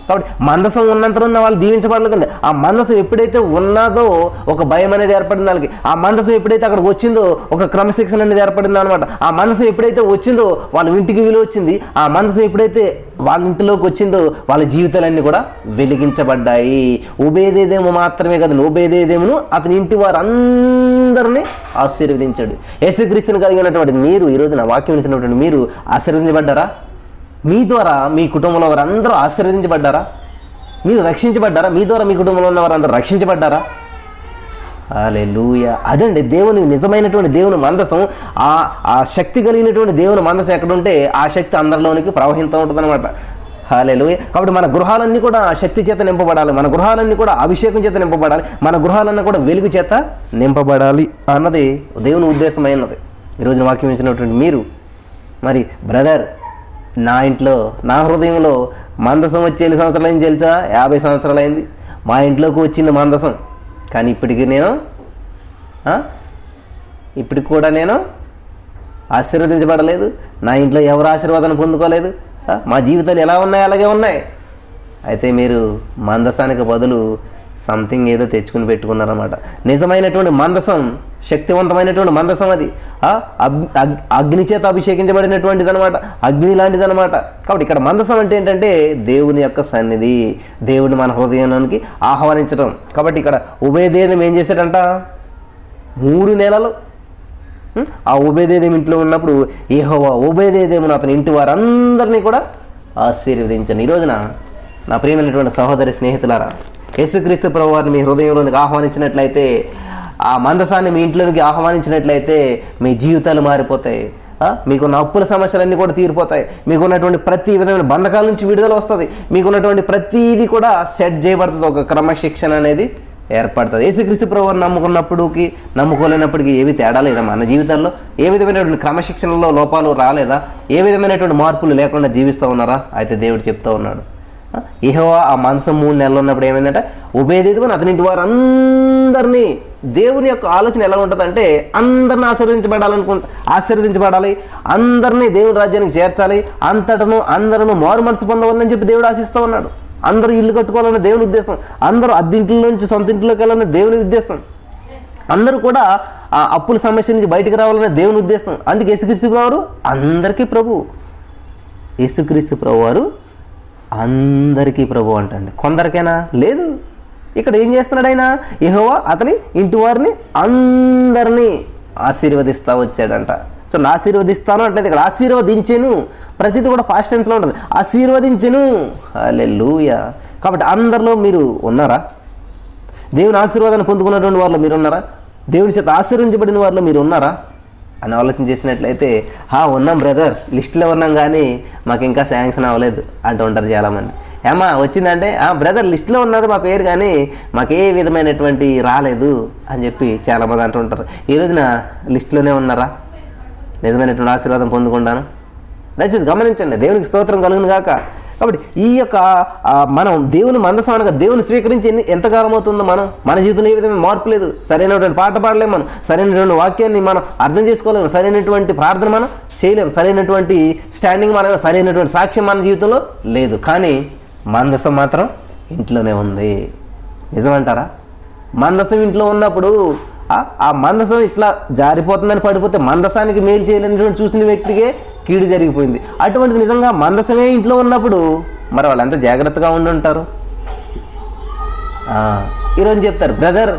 కాబట్టి మందసం ఉన్నంతలో వాళ్ళు దీవించబడలేదండి. ఆ మందసం ఎప్పుడైతే ఉన్నదో ఒక భయం అనేది ఏర్పడింది వాళ్ళకి. ఆ మందసం ఎప్పుడైతే అక్కడికి వచ్చిందో ఒక క్రమశిక్షణ అనేది ఏర్పడింది అనమాట. ఆ మందసం ఎప్పుడైతే వచ్చిందో వాళ్ళ ఇంటికి విలువ వచ్చింది. ఆ మందసం ఎప్పుడైతే వాళ్ళ ఇంటిలోకి వచ్చిందో వాళ్ళ జీవితాలన్నీ కూడా వెలిగించబడ్డాయి. ఉబేదేదోము మాత్రమే కదండి, ఉబేదేదోమును అతని ఇంటి వారందరినీ ఆశీర్వదించాడు. యేసుక్రీస్తుని కలిగినటువంటి మీరు, ఈరోజు నా వాక్యం ఇచ్చినటువంటి మీరు ఆశీర్వదించబడ్డారా? మీ ద్వారా మీ కుటుంబంలో వారందరూ ఆశీర్వదించబడ్డారా? మీరు రక్షించబడ్డారా? మీ ద్వారా మీ కుటుంబంలో ఉన్న వారందరూ రక్షించబడ్డారా? హల్లెలూయా. అదండి దేవుని నిజమైనటువంటి దేవుని మందసం. ఆ శక్తి కలిగినటువంటి దేవుని మందసం ఎక్కడుంటే ఆ శక్తి అందరిలోనికి ప్రవహిస్తూ ఉంటుంది అనమాట. హల్లెలూయా. కాబట్టి మన గృహాలన్నీ కూడా శక్తి చేత నింపబడాలి, మన గృహాలన్నీ కూడా అభిషేకం చేత నింపబడాలి, మన గృహాలన్నీ కూడా వెలుగు చేత నింపబడాలి అన్నది దేవుని ఉద్దేశమైనది. ఈరోజు వాక్యం ఇచ్చినటువంటి మీరు, మరి బ్రదర్, నా ఇంట్లో నా హృదయంలో మందసం వచ్చి ఎన్ని సంవత్సరాలు అయింది తెలుసా? 50 సంవత్సరాలు అయింది. మా ఇంట్లోకి వచ్చింది మందసం, కానీ ఇప్పటికి కూడా నేను ఆశీర్వదించబడలేదు. నా ఇంట్లో ఎవరు ఆశీర్వాదాన్ని పొందుకోలేదు. మా జీవితాలు ఎలా ఉన్నాయి అలాగే ఉన్నాయి. అయితే మీరు మందసానికి బదులు సంథింగ్ ఏదో తెచ్చుకుని పెట్టుకున్నారన్నమాట. నిజమైనటువంటి మందసం, శక్తివంతమైనటువంటి మందసం, అది అగ్ని చేత అభిషేకించబడినటువంటిది అనమాట, అగ్ని లాంటిది అనమాట. కాబట్టి ఇక్కడ మందసం అంటే ఏంటంటే దేవుని యొక్క సన్నిధి, దేవుని మన హృదయానికి ఆహ్వానించడం. కాబట్టి ఇక్కడ ఉబేదేదోము ఏం చేశాడంట? 3 నెలలు ఆ ఉబేదేదోము ఇంట్లో ఉన్నప్పుడు యెహోవా ఉబేదేదోమును అతని ఇంటి వారందరినీ కూడా ఆశీర్వదించండి. ఈ రోజున నా ప్రియమైనటువంటి సహోదరి స్నేహితులారా, యేసుక్రీస్తు ప్రభువారిని మీ హృదయంలోనికి ఆహ్వానించినట్లయితే, ఆ మందసాన్ని మీ ఇంట్లోనికి ఆహ్వానించినట్లయితే మీ జీవితాలు మారిపోతాయి. మీకున్న అప్పుల సమస్యలన్నీ కూడా తీరిపోతాయి. మీకున్నటువంటి ప్రతి విధమైన బంధకాల నుంచి విడుదల వస్తుంది. మీకున్నటువంటి ప్రతిదీ కూడా సెట్ చేయబడుతుంది. ఒక క్రమశిక్షణ అనేది ఏర్పడుతుంది. యేసుక్రీస్తు ప్రభువుని నమ్ముకున్నప్పటికీ నమ్ముకోలేనప్పటికీ ఏవి తేడా లేదా? మన జీవితాల్లో ఏ విధమైనటువంటి క్రమశిక్షణలో లోపాలు రాలేదా? ఏ విధమైనటువంటి మార్పులు లేకుండా జీవిస్తూ ఉన్నారా? అయితే దేవుడు చెప్తూ ఉన్నాడు, యెహోవా ఆ మందసం 3 నెలలు ఉన్నప్పుడు ఏమైందంటే ఓబేదెదోము అతని ఇంటి వారు అందరినీ, దేవుని యొక్క ఆలోచన ఎలా ఉంటుందంటే అందరిని ఆశీర్వదించబడాలి, అందరినీ దేవుని రాజ్యానికి చేర్చాలి, అందరూ మారు మనసు పొందవాలని చెప్పి దేవుడు ఆశిస్తూ ఉన్నాడు. అందరూ ఇల్లు కట్టుకోవాలన్న దేవుని ఉద్దేశం, అందరూ అద్దెంట్ల నుంచి సొంత ఇంట్లోకి వెళ్ళాలన్న దేవుని ఉద్దేశం, అందరూ కూడా ఆ అప్పుల సమస్య నుంచి బయటకు రావాలనే దేవుని ఉద్దేశం. అందుకే యేసుక్రీస్తు ప్రభువారు అందరికీ ప్రభు. యేసుక్రీస్తు ప్రభువారు అందరికీ ప్రభు అంటండి, కొందరికైనా లేదు. ఇక్కడ ఏం చేస్తున్నాడు ఆయన? యెహోవా అతని ఇంటి వారిని అందరినీ ఆశీర్వదిస్తూ వచ్చాడంట. సో ఆశీర్వదిస్తాను అంటే ఇక్కడ ఆశీర్వదించెను, ప్రతిదీ కూడా పాస్ట్ టెన్స్లో ఉంటుంది. ఆశీర్వదించెను, హల్లెలూయా. కాబట్టి అందరిలో మీరు ఉన్నారా? దేవుని ఆశీర్వాదాన్ని పొందుకున్నటువంటి వారిలో మీరు ఉన్నారా? దేవుని చేత ఆశీర్వించబడిన వారిలో మీరు ఉన్నారా అని ఆలోచన చేసినట్లయితే, ఉన్నాం బ్రదర్, లిస్టులో ఉన్నాం కానీ మాకు ఇంకా శాంక్షన్ అవ్వలేదు అంటూ ఉంటారు చాలామంది. ఏమా వచ్చిందంటే, బ్రదర్ లిస్టులో ఉన్నది మా పేరు కానీ మాకు ఏ విధమైనటువంటి రాలేదు అని చెప్పి చాలామంది అంటూ ఉంటారు. ఈ రోజున లిస్టులోనే ఉన్నారా? నిజమైనటువంటి ఆశీర్వాదం పొందుకుంటాను? దయచేసి గమనించండి. దేవునికి స్తోత్రం కలుగును గాక. కాబట్టి ఈ యొక్క మనం దేవుని మందసం అనగా దేవుని స్వీకరించి ఎంతకాలం అవుతుందో మన జీవితంలో ఏ విధమైన మార్పు లేదు. సరైనటువంటి పాట పాడలేము, మనం సరైనటువంటి వాక్యాన్ని మనం అర్థం చేసుకోలేము, సరైనటువంటి ప్రార్థన మనం చేయలేము, సరైనటువంటి స్టాండింగ్ మనం, సరైనటువంటి సాక్ష్యం మన జీవితంలో లేదు. కానీ మందసం మాత్రం ఇంట్లోనే ఉంది. నిజమంటారా? మందసం ఇంట్లో ఉన్నప్పుడు ఆ మందసం ఇట్లా జారిపోతుందని పడిపోతే మందసానికి మేలు చేయలేనటువంటి చూసిన వ్యక్తికే కీడు జరిగిపోయింది. అటువంటిది నిజంగా మందసమే ఇంట్లో ఉన్నప్పుడు మరి వాళ్ళు ఎంత జాగ్రత్తగా ఉండుంటారు. ఈరోజు చెప్తారు, బ్రదర్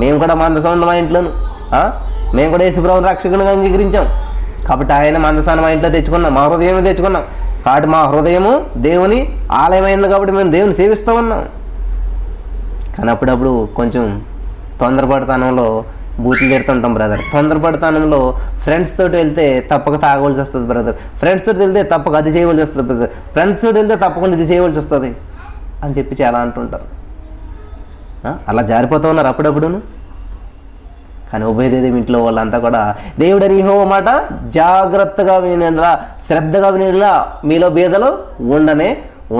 మేము కూడా మందసం ఉంది మా ఇంట్లోను, మేము కూడా యేసుప్రభువుని రక్షకునిగా అంగీకరించాం కాబట్టి ఆయన మందసాన్ని మా ఇంట్లో తెచ్చుకున్నాం, మా హృదయం తెచ్చుకున్నాం కాబట్టి మా హృదయము దేవుని ఆలయమైంది కాబట్టి మేము దేవుని సేవిస్తూ ఉన్నాం. కానీ అప్పుడప్పుడు కొంచెం తొందరపడతనంలో బూతులు తిడుతుంటాం బ్రదర్. తొందరపడతనంలో ఫ్రెండ్స్ తోటి వెళ్తే తప్పక తాగవలసి వస్తుంది బ్రదర్, ఫ్రెండ్స్ తోటి వెళ్తే తప్పక అది చేయవలసి వస్తుంది బ్రదర్, ఫ్రెండ్స్ తోటి వెళ్తే తప్పకుండా ఇది చేయవలసి వస్తుంది అని చెప్పి చాలా అంటుంటారు. అలా జారిపోతూ ఉన్నారు అప్పుడప్పుడును. కానీ ఉభయదేవి ఇంట్లో వాళ్ళంతా కూడా దేవుడని యెహోవా మాట జాగ్రత్తగా వినేలా, శ్రద్ధగా వినేలా మీలో భేదలు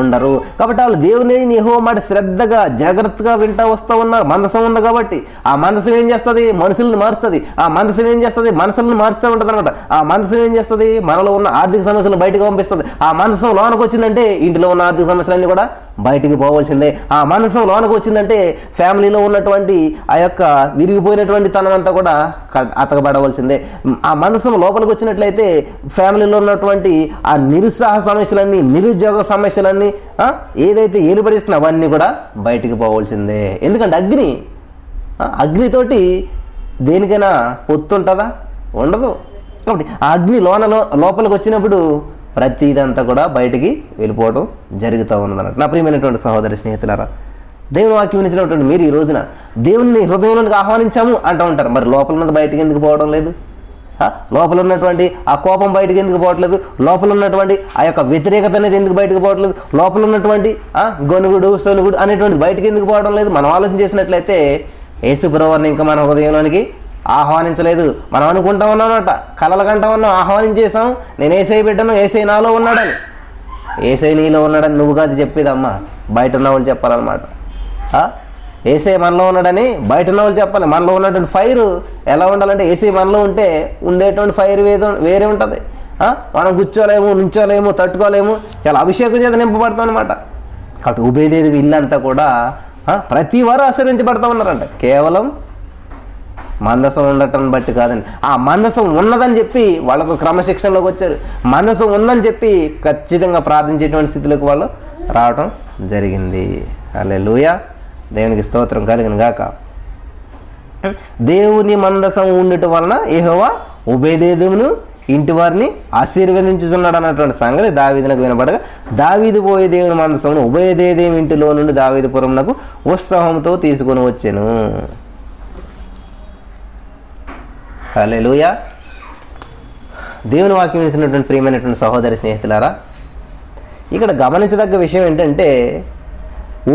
ఉండరు. కాబట్టి వాళ్ళు దేవుని యెహోవా మాట శ్రద్ధగా జాగ్రత్తగా వింటూ వస్తూ ఉన్నారు. మందసం ఉంది కాబట్టి ఆ మందసం ఏం చేస్తుంది? మనుషులను మారుస్తుంది. ఆ మందసం ఏం చేస్తుంది? మనసులను మారుస్తూ ఉంటుంది అనమాట. ఆ మందసం ఏం చేస్తుంది? మనలో ఉన్న ఆర్థిక సమస్యలు బయటకు పంపిస్తుంది. ఆ మందసం లోనకు వచ్చిందంటే ఇంటిలో ఉన్న ఆర్థిక సమస్యలన్నీ కూడా బయటికి పోవాల్సిందే. ఆ మనసం లోనకు వచ్చిందంటే ఫ్యామిలీలో ఉన్నటువంటి ఆ యొక్క విరిగిపోయినటువంటి తనం అంతా కూడా అతకబడవలసిందే. ఆ మనసం లోపలికి వచ్చినట్లయితే ఫ్యామిలీలో ఉన్నటువంటి ఆ నిరుత్సాహ సమస్యలన్నీ, నిరుద్యోగ సమస్యలన్నీ, ఏదైతే ఏలుబడిస్తున్నా అవన్నీ కూడా బయటికి పోవాల్సిందే. ఎందుకంటే అగ్నితోటి దేనికైనా పొత్తు ఉంటుందా? ఉండదు. కాబట్టి ఆ అగ్ని లోపలికి వచ్చినప్పుడు ప్రతి ఇదంతా కూడా బయటికి వెళ్ళిపోవడం జరుగుతూ ఉన్నదన్నట్టు. నా ప్రియమైనటువంటి సహోదరి స్నేహితులారా, దేవుని వాక్యం ఇచ్చినటువంటి మీరు ఈ రోజున దేవుని హృదయంలోనికి ఆహ్వానించాము అంటూ ఉంటారు. మరి లోపల ఉన్నది బయటికి ఎందుకు పోవడం లేదు? లోపల ఉన్నటువంటి ఆ కోపం బయటికి ఎందుకు పోవట్లేదు? లోపల ఉన్నటువంటి ఆ యొక్క వ్యతిరేకత అనేది ఎందుకు బయటకు పోవట్లేదు? లోపల ఉన్నటువంటి గొనుగుడు సొనుగుడు అనేటువంటిది బయటికి ఎందుకు పోవడం లేదు? మనం ఆలోచన చేసినట్లయితే యేసుప్రభువుని ఇంకా మన హృదయంలోనికి ఆహ్వానించలేదు. మనం అనుకుంటా ఉన్నామన్నమాట, కలలు కంటా ఉన్నాం, ఆహ్వానించేసాం, నేను ఏసై బిడ్డను, ఏసై నాలో ఉన్నాడని. ఏసై నీలో ఉన్నాడని నువ్వు కాదు చెప్పేదమ్మా, బయట ఉన్న వాళ్ళు చెప్పాలన్నమాట. ఏసై మనలో ఉన్నాడని బయట ఉన్న వాళ్ళు చెప్పాలి. మనలో ఉన్నటువంటి ఫైర్ ఎలా ఉండాలంటే, ఏసై మనలో ఉంటే ఉండేటువంటి ఫైర్ వేరే ఉంటుంది. మనం కూర్చోలేము, నుంచోలేము, తట్టుకోలేము, చాలా అభిషేకం చేత నింపబడతాం అనమాట. కాబట్టి ఉభయదేవి ఇల్లంతా కూడా ప్రతి వారు ఆశ్రయించబడతా ఉన్నారంట. కేవలం మందసం ఉండటం బట్టి కాదండి, ఆ మందసం ఉన్నదని చెప్పి వాళ్ళకు క్రమశిక్షణలోకి వచ్చారు. మందసం ఉందని చెప్పి ఖచ్చితంగా ప్రార్థించేటువంటి స్థితిలోకి వాళ్ళు రావటం జరిగింది. హల్లెలూయా, దేవునికి స్తోత్రం కలుగును గాక. దేవుని మందసం ఉండటం వలన యెహోవా ఉభయదేవును ఇంటి వారిని ఆశీర్వదించుతున్నాడు అన్నటువంటి సంగతి దావీదునకు వినపడగా, దావీదు పోయే దేవుని మందసమును ఉభయదేవి ఇంటిలో నుండి దావీదుపురమునకు ఉత్సాహంతో తీసుకొని వచ్చాను. హల్లెలూయా. దేవుని వాక్యం ఇచ్చినటువంటి ప్రియమైనటువంటి సహోదరి స్నేహితులారా, ఇక్కడ గమనించదగ్గ విషయం ఏంటంటే,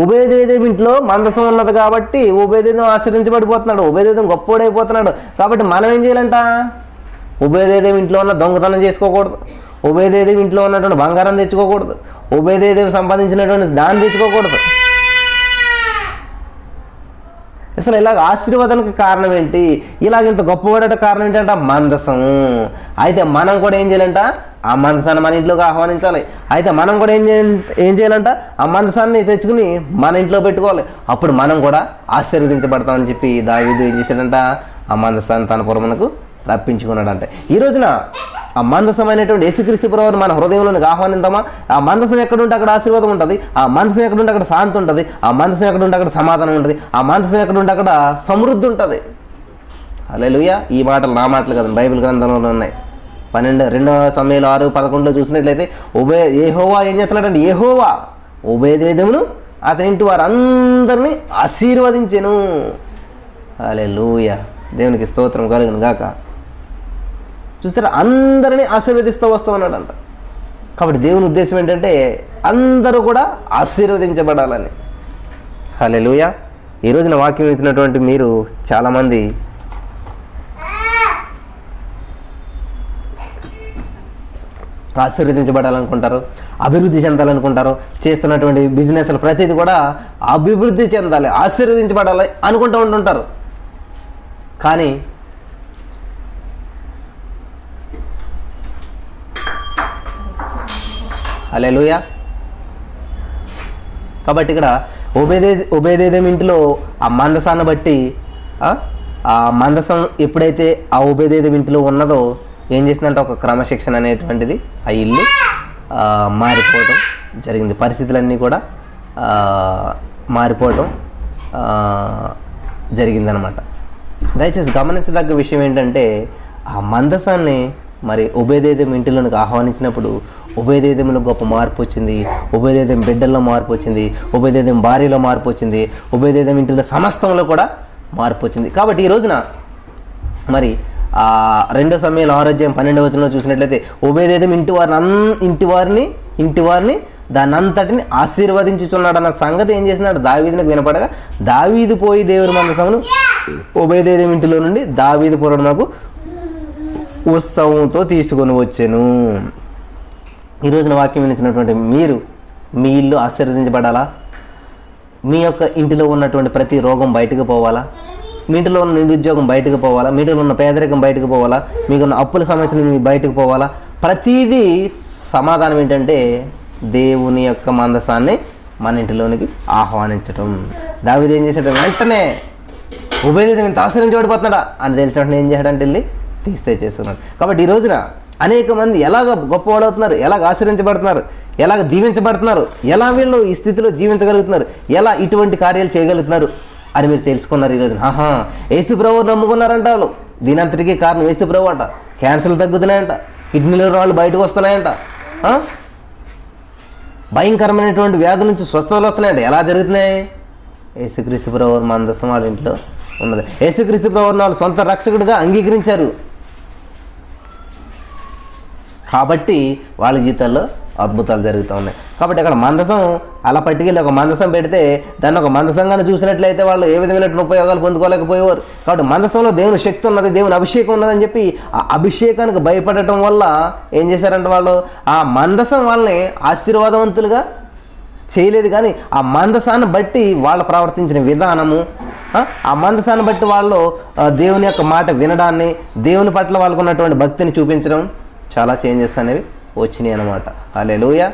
ఉభయదేవి ఇంట్లో మందసం ఉన్నది కాబట్టి ఉభయదేవి ఆశ్రయించబడిపోతున్నాడు, ఉభయదేవి గొప్పోడైపోతున్నాడు. కాబట్టి మనం ఏం చేయాలంట? ఉభయదేవి ఇంట్లో ఉన్న దొంగతనం చేసుకోకూడదు, ఉభయదేవి ఇంట్లో ఉన్నటువంటి బంగారం తెచ్చుకోకూడదు, ఉబేదేదేమి సంపాదించినటువంటి దాన్ని తెచ్చుకోకూడదు. అసలు ఇలాగ ఆశీర్వాదానికి కారణం ఏంటి, ఇలాగ ఇంత గొప్పవాడట కారణం ఏంటంటే మందసం. అయితే మనం కూడా ఏం చేయాలంట, ఆ మందసాన్ని మన ఇంట్లోకి ఆహ్వానించాలి. అయితే మనం కూడా ఏం చేయాలంట, ఆ మందసాన్ని తెచ్చుకుని మన ఇంట్లో పెట్టుకోవాలి. అప్పుడు మనం కూడా ఆశీర్వదించబడతామని చెప్పి దావీదు ఏం చేశాడంట, ఆ మందసాన్ని తన పురమునకు రప్పించుకున్నాడంట. ఈ రోజున ఆ మందసమైనటువంటి యేసుక్రీస్తు ప్రభువుని మన హృదయంలోనికి ఆహ్వానిద్దామా? ఆ మందసం ఎక్కడుంటే అక్కడ ఆశీర్వాదం ఉంటుంది, ఆ మందసం ఎక్కడుంటే అక్కడ శాంతి ఉంటుంది, ఆ మందసం ఎక్కడుంటే అక్కడ సమాధానం ఉంటుంది, ఆ మందసం ఎక్కడుంటే అక్కడ సమృద్ధి ఉంటుంది. హల్లెలూయా. ఈ మాటలు నా మాటలు కదండి, బైబిల్ గ్రంథంలో ఉన్నాయి. 2 సమూయేలు 6:11 చూసినట్లయితే యెహోవా ఏం చేస్తున్నాడంటే, యెహోవా ఓబేదేదోమును అతని ఇంటి వారందరినీ ఆశీర్వదించెను. హల్లెలూయా. దేవునికి స్తోత్రం కలుగును గాక. చూసారా, అందరినీ ఆశీర్వదిస్తూ వస్తామన్నాడంట. కాబట్టి దేవుని ఉద్దేశం ఏంటంటే అందరూ కూడా ఆశీర్వదించబడాలని. హల్లెలూయా. ఈ రోజున వాక్యం ఇచ్చినటువంటి మీరు చాలామంది ఆశీర్వదించబడాలనుకుంటారు, అభివృద్ధి చెందాలనుకుంటారు. చేస్తున్నటువంటి బిజినెస్లు ప్రతిదీ కూడా అభివృద్ధి చెందాలి, ఆశీర్వదించబడాలి అనుకుంటూ ఉంటుంటారు. కానీ హల్లెలూయా. కాబట్టి ఇక్కడ ఓబేదేదోము ఇంటిలో ఆ మందసాన్ని బట్టి, ఆ మందసం ఎప్పుడైతే ఆ ఓబేదేదోము ఇంటిలో ఉన్నదో ఏం చేసిందంటే ఒక క్రమశిక్షణ అనేటువంటిది ఆ ఇల్లు మారిపోవటం జరిగింది. పరిస్థితులన్నీ కూడా మారిపోవటం జరిగిందనమాట. దయచేసి గమనించదగ్గ విషయం ఏంటంటే ఆ మందసాన్ని మరి ఓబేదేదోము ఇంటిలోనికి ఆహ్వానించినప్పుడు ఓబేదేదోములో గొప్ప మార్పు వచ్చింది, ఓబేదేదోము బిడ్డల్లో మార్పు వచ్చింది, ఓబేదేదోము భార్యలో మార్పు వచ్చింది, ఓబేదేదోము ఇంటిలో సమస్తంలో కూడా మార్పు వచ్చింది. కాబట్టి ఈ రోజున మరి 2 సమూయేలు 6:12 చూసినట్లయితే ఓబేదేదోము ఇంటి వారిని దాన్ని అంతటిని ఆశీర్వదించుచున్నాడన్న సంగతి ఏం చేసినాడు, దావీదునికి వినపడగా దావీదు పోయి దేవుని మందసమును ఓబేదేదోము ఇంటిలో నుండి దావీదు పురమునకు ఉత్సవంతో తీసుకొని వచ్చెను. ఈ రోజున వాక్యం వినిచినటువంటి మీరు మీ ఇల్లు ఆశీర్వదించబడాలా? మీ యొక్క ఇంటిలో ఉన్నటువంటి ప్రతి రోగం బయటకు పోవాలా? మీ ఇంటిలో ఉన్న నిరుద్యోగం బయటకు పోవాలా? మీ ఇంటిలో ఉన్న పేదరికం బయటకు పోవాలా? మీకున్న అప్పుల సమస్యలు బయటకు పోవాలా? ప్రతిదీ సమాధానం ఏంటంటే దేవుని యొక్క మందసాన్ని మన ఇంటిలోనికి ఆహ్వానించటం. దావీదు ఏం చేశాడు, వెంటనే ఓబేదేదోము ఇంత ఆశీర్వదించబడిపోతున్నాడా అని తెలిసిన వెంటనే ఏం చేశాడంటే వెళ్ళి తీస్తే చేస్తున్నాడు. కాబట్టి ఈ రోజున అనేక మంది ఎలాగ గొప్పవాళ్ళు అవుతున్నారు, ఎలాగ ఆశీర్వించబడుతున్నారు, ఎలాగ దీవించబడుతున్నారు, ఎలా వీళ్ళు ఈ స్థితిలో జీవించగలుగుతున్నారు, ఎలా ఇటువంటి కార్యాలు చేయగలుగుతున్నారు అని మీరు తెలుసుకున్నారు. ఈ రోజున యేసు ప్రభువు నమ్ముకున్నారంట వాళ్ళు. దీని అంతటికీ కారణం యేసు ప్రభు అంట. క్యాన్సర్లు తగ్గుతున్నాయంట, కిడ్నీలో రాళ్ళు బయటకు వస్తున్నాయంట, భయంకరమైనటువంటి వ్యాధుల నుంచి స్వస్థతలు వస్తున్నాయంట. ఎలా జరుగుతున్నాయి? యేసుక్రీస్తు ప్రభువు మందసం వాళ్ళ ఇంట్లో ఉన్నది. యేసుక్రీస్తు ప్రభువుని వాళ్ళు సొంత రక్షకుడిగా అంగీకరించారు కాబట్టి వాళ్ళ జీవితాల్లో అద్భుతాలు జరుగుతూ ఉన్నాయి. కాబట్టి అక్కడ మందసం అలా పట్టుకెళ్ళి ఒక మందసం పెడితే దాన్ని ఒక మందసంగానే చూసినట్లయితే వాళ్ళు ఏ విధమైన ఉపయోగాలు పొందుకోలేకపోయేవారు. కాబట్టి మందసంలో దేవుని శక్తి ఉన్నది, దేవుని అభిషేకం ఉన్నదని చెప్పి ఆ అభిషేకానికి భయపడటం వల్ల ఏం చేశారంటే వాళ్ళు ఆ మందసం వాళ్ళని ఆశీర్వాదవంతులుగా చేయలేదు. కానీ ఆ మందసాన్ని బట్టి వాళ్ళు ప్రవర్తించిన విధానము, ఆ మందసాన్ని బట్టి వాళ్ళు దేవుని యొక్క మాట వినడాన్ని, దేవుని పట్ల వాళ్ళకు ఉన్నటువంటి భక్తిని చూపించడం చాలా చేంజెస్ అనేవి వచ్చినాయి అన్నమాట. హల్లెలూయా.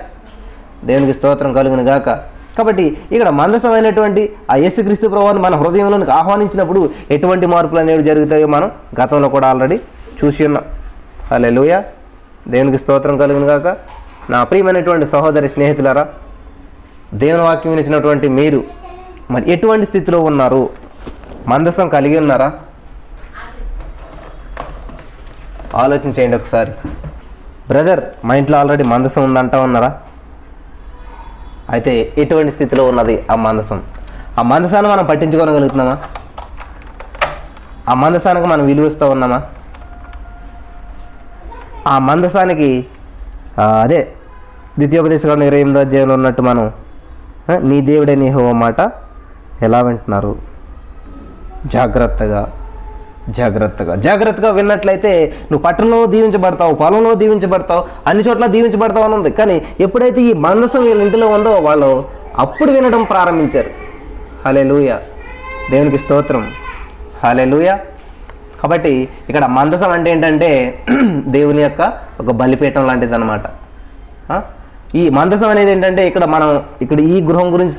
దేవునికి స్తోత్రం కలుగును గాక. కాబట్టి ఇక్కడ మందసమైనటువంటి ఆ యేసుక్రీస్తు ప్రభువుని మన హృదయంలోనికి ఆహ్వానించినప్పుడు ఎటువంటి మార్పులు అనేవి జరుగుతాయో మనం గతంలో కూడా ఆల్రెడీ చూసి ఉన్నాం. హల్లెలూయా. దేవునికి స్తోత్రం కలుగును గాక. నా ప్రియమైనటువంటి సహోదరి స్నేహితులారా, దేవుని వాక్యం వినిచినటువంటి మీరు మరి ఎటువంటి స్థితిలో ఉన్నారు? మందసం కలిగి ఉన్నారా? ఆలోచన చేయండి ఒకసారి. బ్రదర్, మా ఇంట్లో ఆల్రెడీ మందసం ఉందంటా ఉన్నారా? అయితే ఎటువంటి స్థితిలో ఉన్నది ఆ మందసం? ఆ మందసాన్ని మనం పట్టించుకోగలుగుతున్నామా? ఆ మందసానికి మనం విలువిస్తూ ఉన్నామా? ఆ మందసానికి అదే ద్వితీయోపదేశకాండం 28వ అధ్యాయంలో ఉన్నట్టు మనం నీ దేవుడే నీ యెహోవా మాట ఎలా వింటున్నారు? జాగ్రత్తగా జాగ్రత్తగా విన్నట్లయితే నువ్వు పట్టణంలో దీవించబడతావు, పొలంలో దీవించబడతావు, అన్ని చోట్ల దీవించబడతావు అని ఉంది. కానీ ఎప్పుడైతే ఈ మందసం వీళ్ళ ఇంటిలో ఉందో వాళ్ళు అప్పుడు వినడం ప్రారంభించారు. హల్లెలూయా, దేవునికి స్తోత్రం, హల్లెలూయా. కాబట్టి ఇక్కడ మందసం అంటే ఏంటంటే దేవుని యొక్క ఒక బలిపీఠం లాంటిది అనమాట. ఈ మందసం అనేది ఏంటంటే ఇక్కడ ఈ గృహం గురించి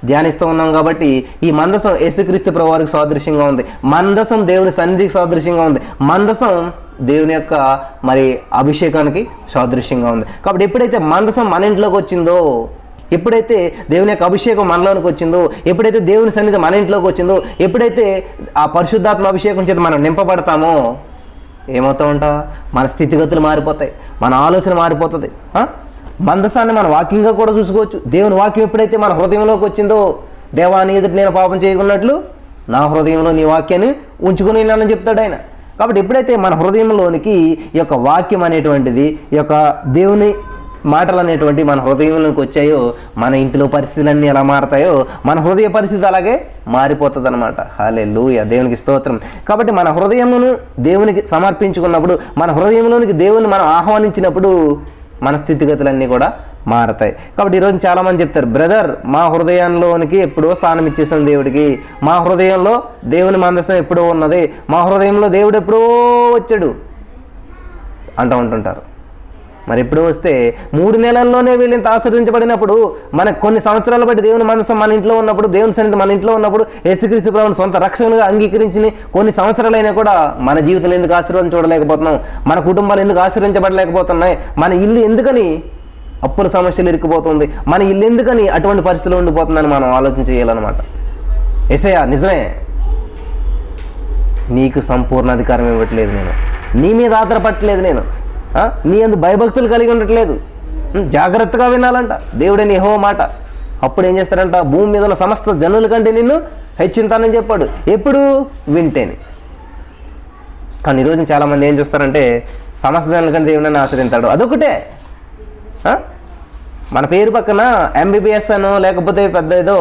ధ్యానిస్తూ ఉన్నాం కాబట్టి ఈ మందసం యేసుక్రీస్తు ప్రభువారికి సాదృశ్యంగా ఉంది. మందసం దేవుని సన్నిధికి సాదృశ్యంగా ఉంది. మందసం దేవుని యొక్క మరి అభిషేకానికి సాదృశ్యంగా ఉంది. కాబట్టి ఎప్పుడైతే మందసం మన ఇంట్లోకి వచ్చిందో, ఎప్పుడైతే దేవుని యొక్క అభిషేకం మనలోనికి వచ్చిందో, ఎప్పుడైతే దేవుని సన్నిధి మన ఇంట్లోకి వచ్చిందో, ఎప్పుడైతే ఆ పరిశుద్ధాత్మ అభిషేకం చేత మనం నింపబడతామో ఏమవుతా ఉంటా, మన స్థితిగతులు మారిపోతాయి, మన ఆలోచన మారిపోతుంది. మందసాన్ని మన వాక్యంగా కూడా చూసుకోవచ్చు. దేవుని వాక్యం ఎప్పుడైతే మన హృదయంలోకి వచ్చిందో, దేవా నీ ఎదుట నేను పాపం చేయకున్నట్లు నా హృదయంలో నీ వాక్యాన్ని ఉంచుకుని ఉన్నానని చెప్తాడు ఆయన. కాబట్టి ఎప్పుడైతే మన హృదయంలోనికి ఈ యొక్క వాక్యం అనేటువంటిది, ఈ యొక్క దేవుని మాటలు అనేటువంటి మన హృదయంలోకి వచ్చాయో, మన ఇంటిలో పరిస్థితులన్నీ ఎలా మారతాయో మన హృదయ పరిస్థితి అలాగే మారిపోతుంది అనమాట. హల్లెలూయా, దేవునికి స్తోత్రం. కాబట్టి మన హృదయమును దేవునికి సమర్పించుకున్నప్పుడు, మన హృదయంలోనికి దేవుని మనం ఆహ్వానించినప్పుడు మన స్థితిగతులన్నీ కూడా మారతాయి. కాబట్టి ఈరోజు చాలామంది చెప్తారు, బ్రదర్ మా హృదయంలోనికి ఎప్పుడో స్థానం ఇచ్చేసాం దేవుడికి, మా హృదయంలో దేవుని మందసం ఎప్పుడో ఉన్నది, మా హృదయంలో దేవుడు ఎప్పుడో వచ్చాడు ఉంటుంటారు. మరి ఎప్పుడు వస్తే 3 నెలల్లోనే వీళ్ళు ఇంత ఆశీర్వదించబడినప్పుడు, మనకు కొన్ని సంవత్సరాల బట్టి దేవుని మనసం మన ఇంట్లో ఉన్నప్పుడు, దేవుని సన్నిధి మన ఇంట్లో ఉన్నప్పుడు, యేసుక్రీస్తు ప్రభువుని సొంత రక్షణగా అంగీకరించిన కొన్ని సంవత్సరాలైనా కూడా మన జీవితంలో ఎందుకు ఆశీర్వాదం చూడలేకపోతున్నాం, మన కుటుంబాలు ఎందుకు ఆశీర్వించబడలేకపోతున్నాయి, మన ఇల్లు ఎందుకని అప్పుల సమస్యలు ఇరుక్కుపోతుంది, మన ఇల్లు ఎందుకని అటువంటి పరిస్థితులు ఉండిపోతుందని మనం ఆలోచన చేయాలన్నమాట. యేసయ్యా నిజమే, నీకు సంపూర్ణ అధికారం ఇవ్వట్లేదు నేను, నీ మీద ఆధారపడట్లేదు నేను, నీ అందు భయభక్తులు కలిగి ఉండట్లేదు. జాగ్రత్తగా వినాలంట దేవుడని యెహోవా మాట. అప్పుడు ఏం చేస్తారంట, భూమి మీద ఉన్న సమస్త జనుల కంటే నిన్ను హెచ్చింతానని చెప్పాడు. ఎప్పుడు వింటేనే. కానీ ఈరోజు చాలామంది ఏం చూస్తారంటే, సమస్త జనుల కంటే దేవుడిని ఆశ్రయిస్తాడు, అదొకటే. మన పేరు పక్కన ఎంబీబీఎస్ అనో లేకపోతే పెద్ద ఏదో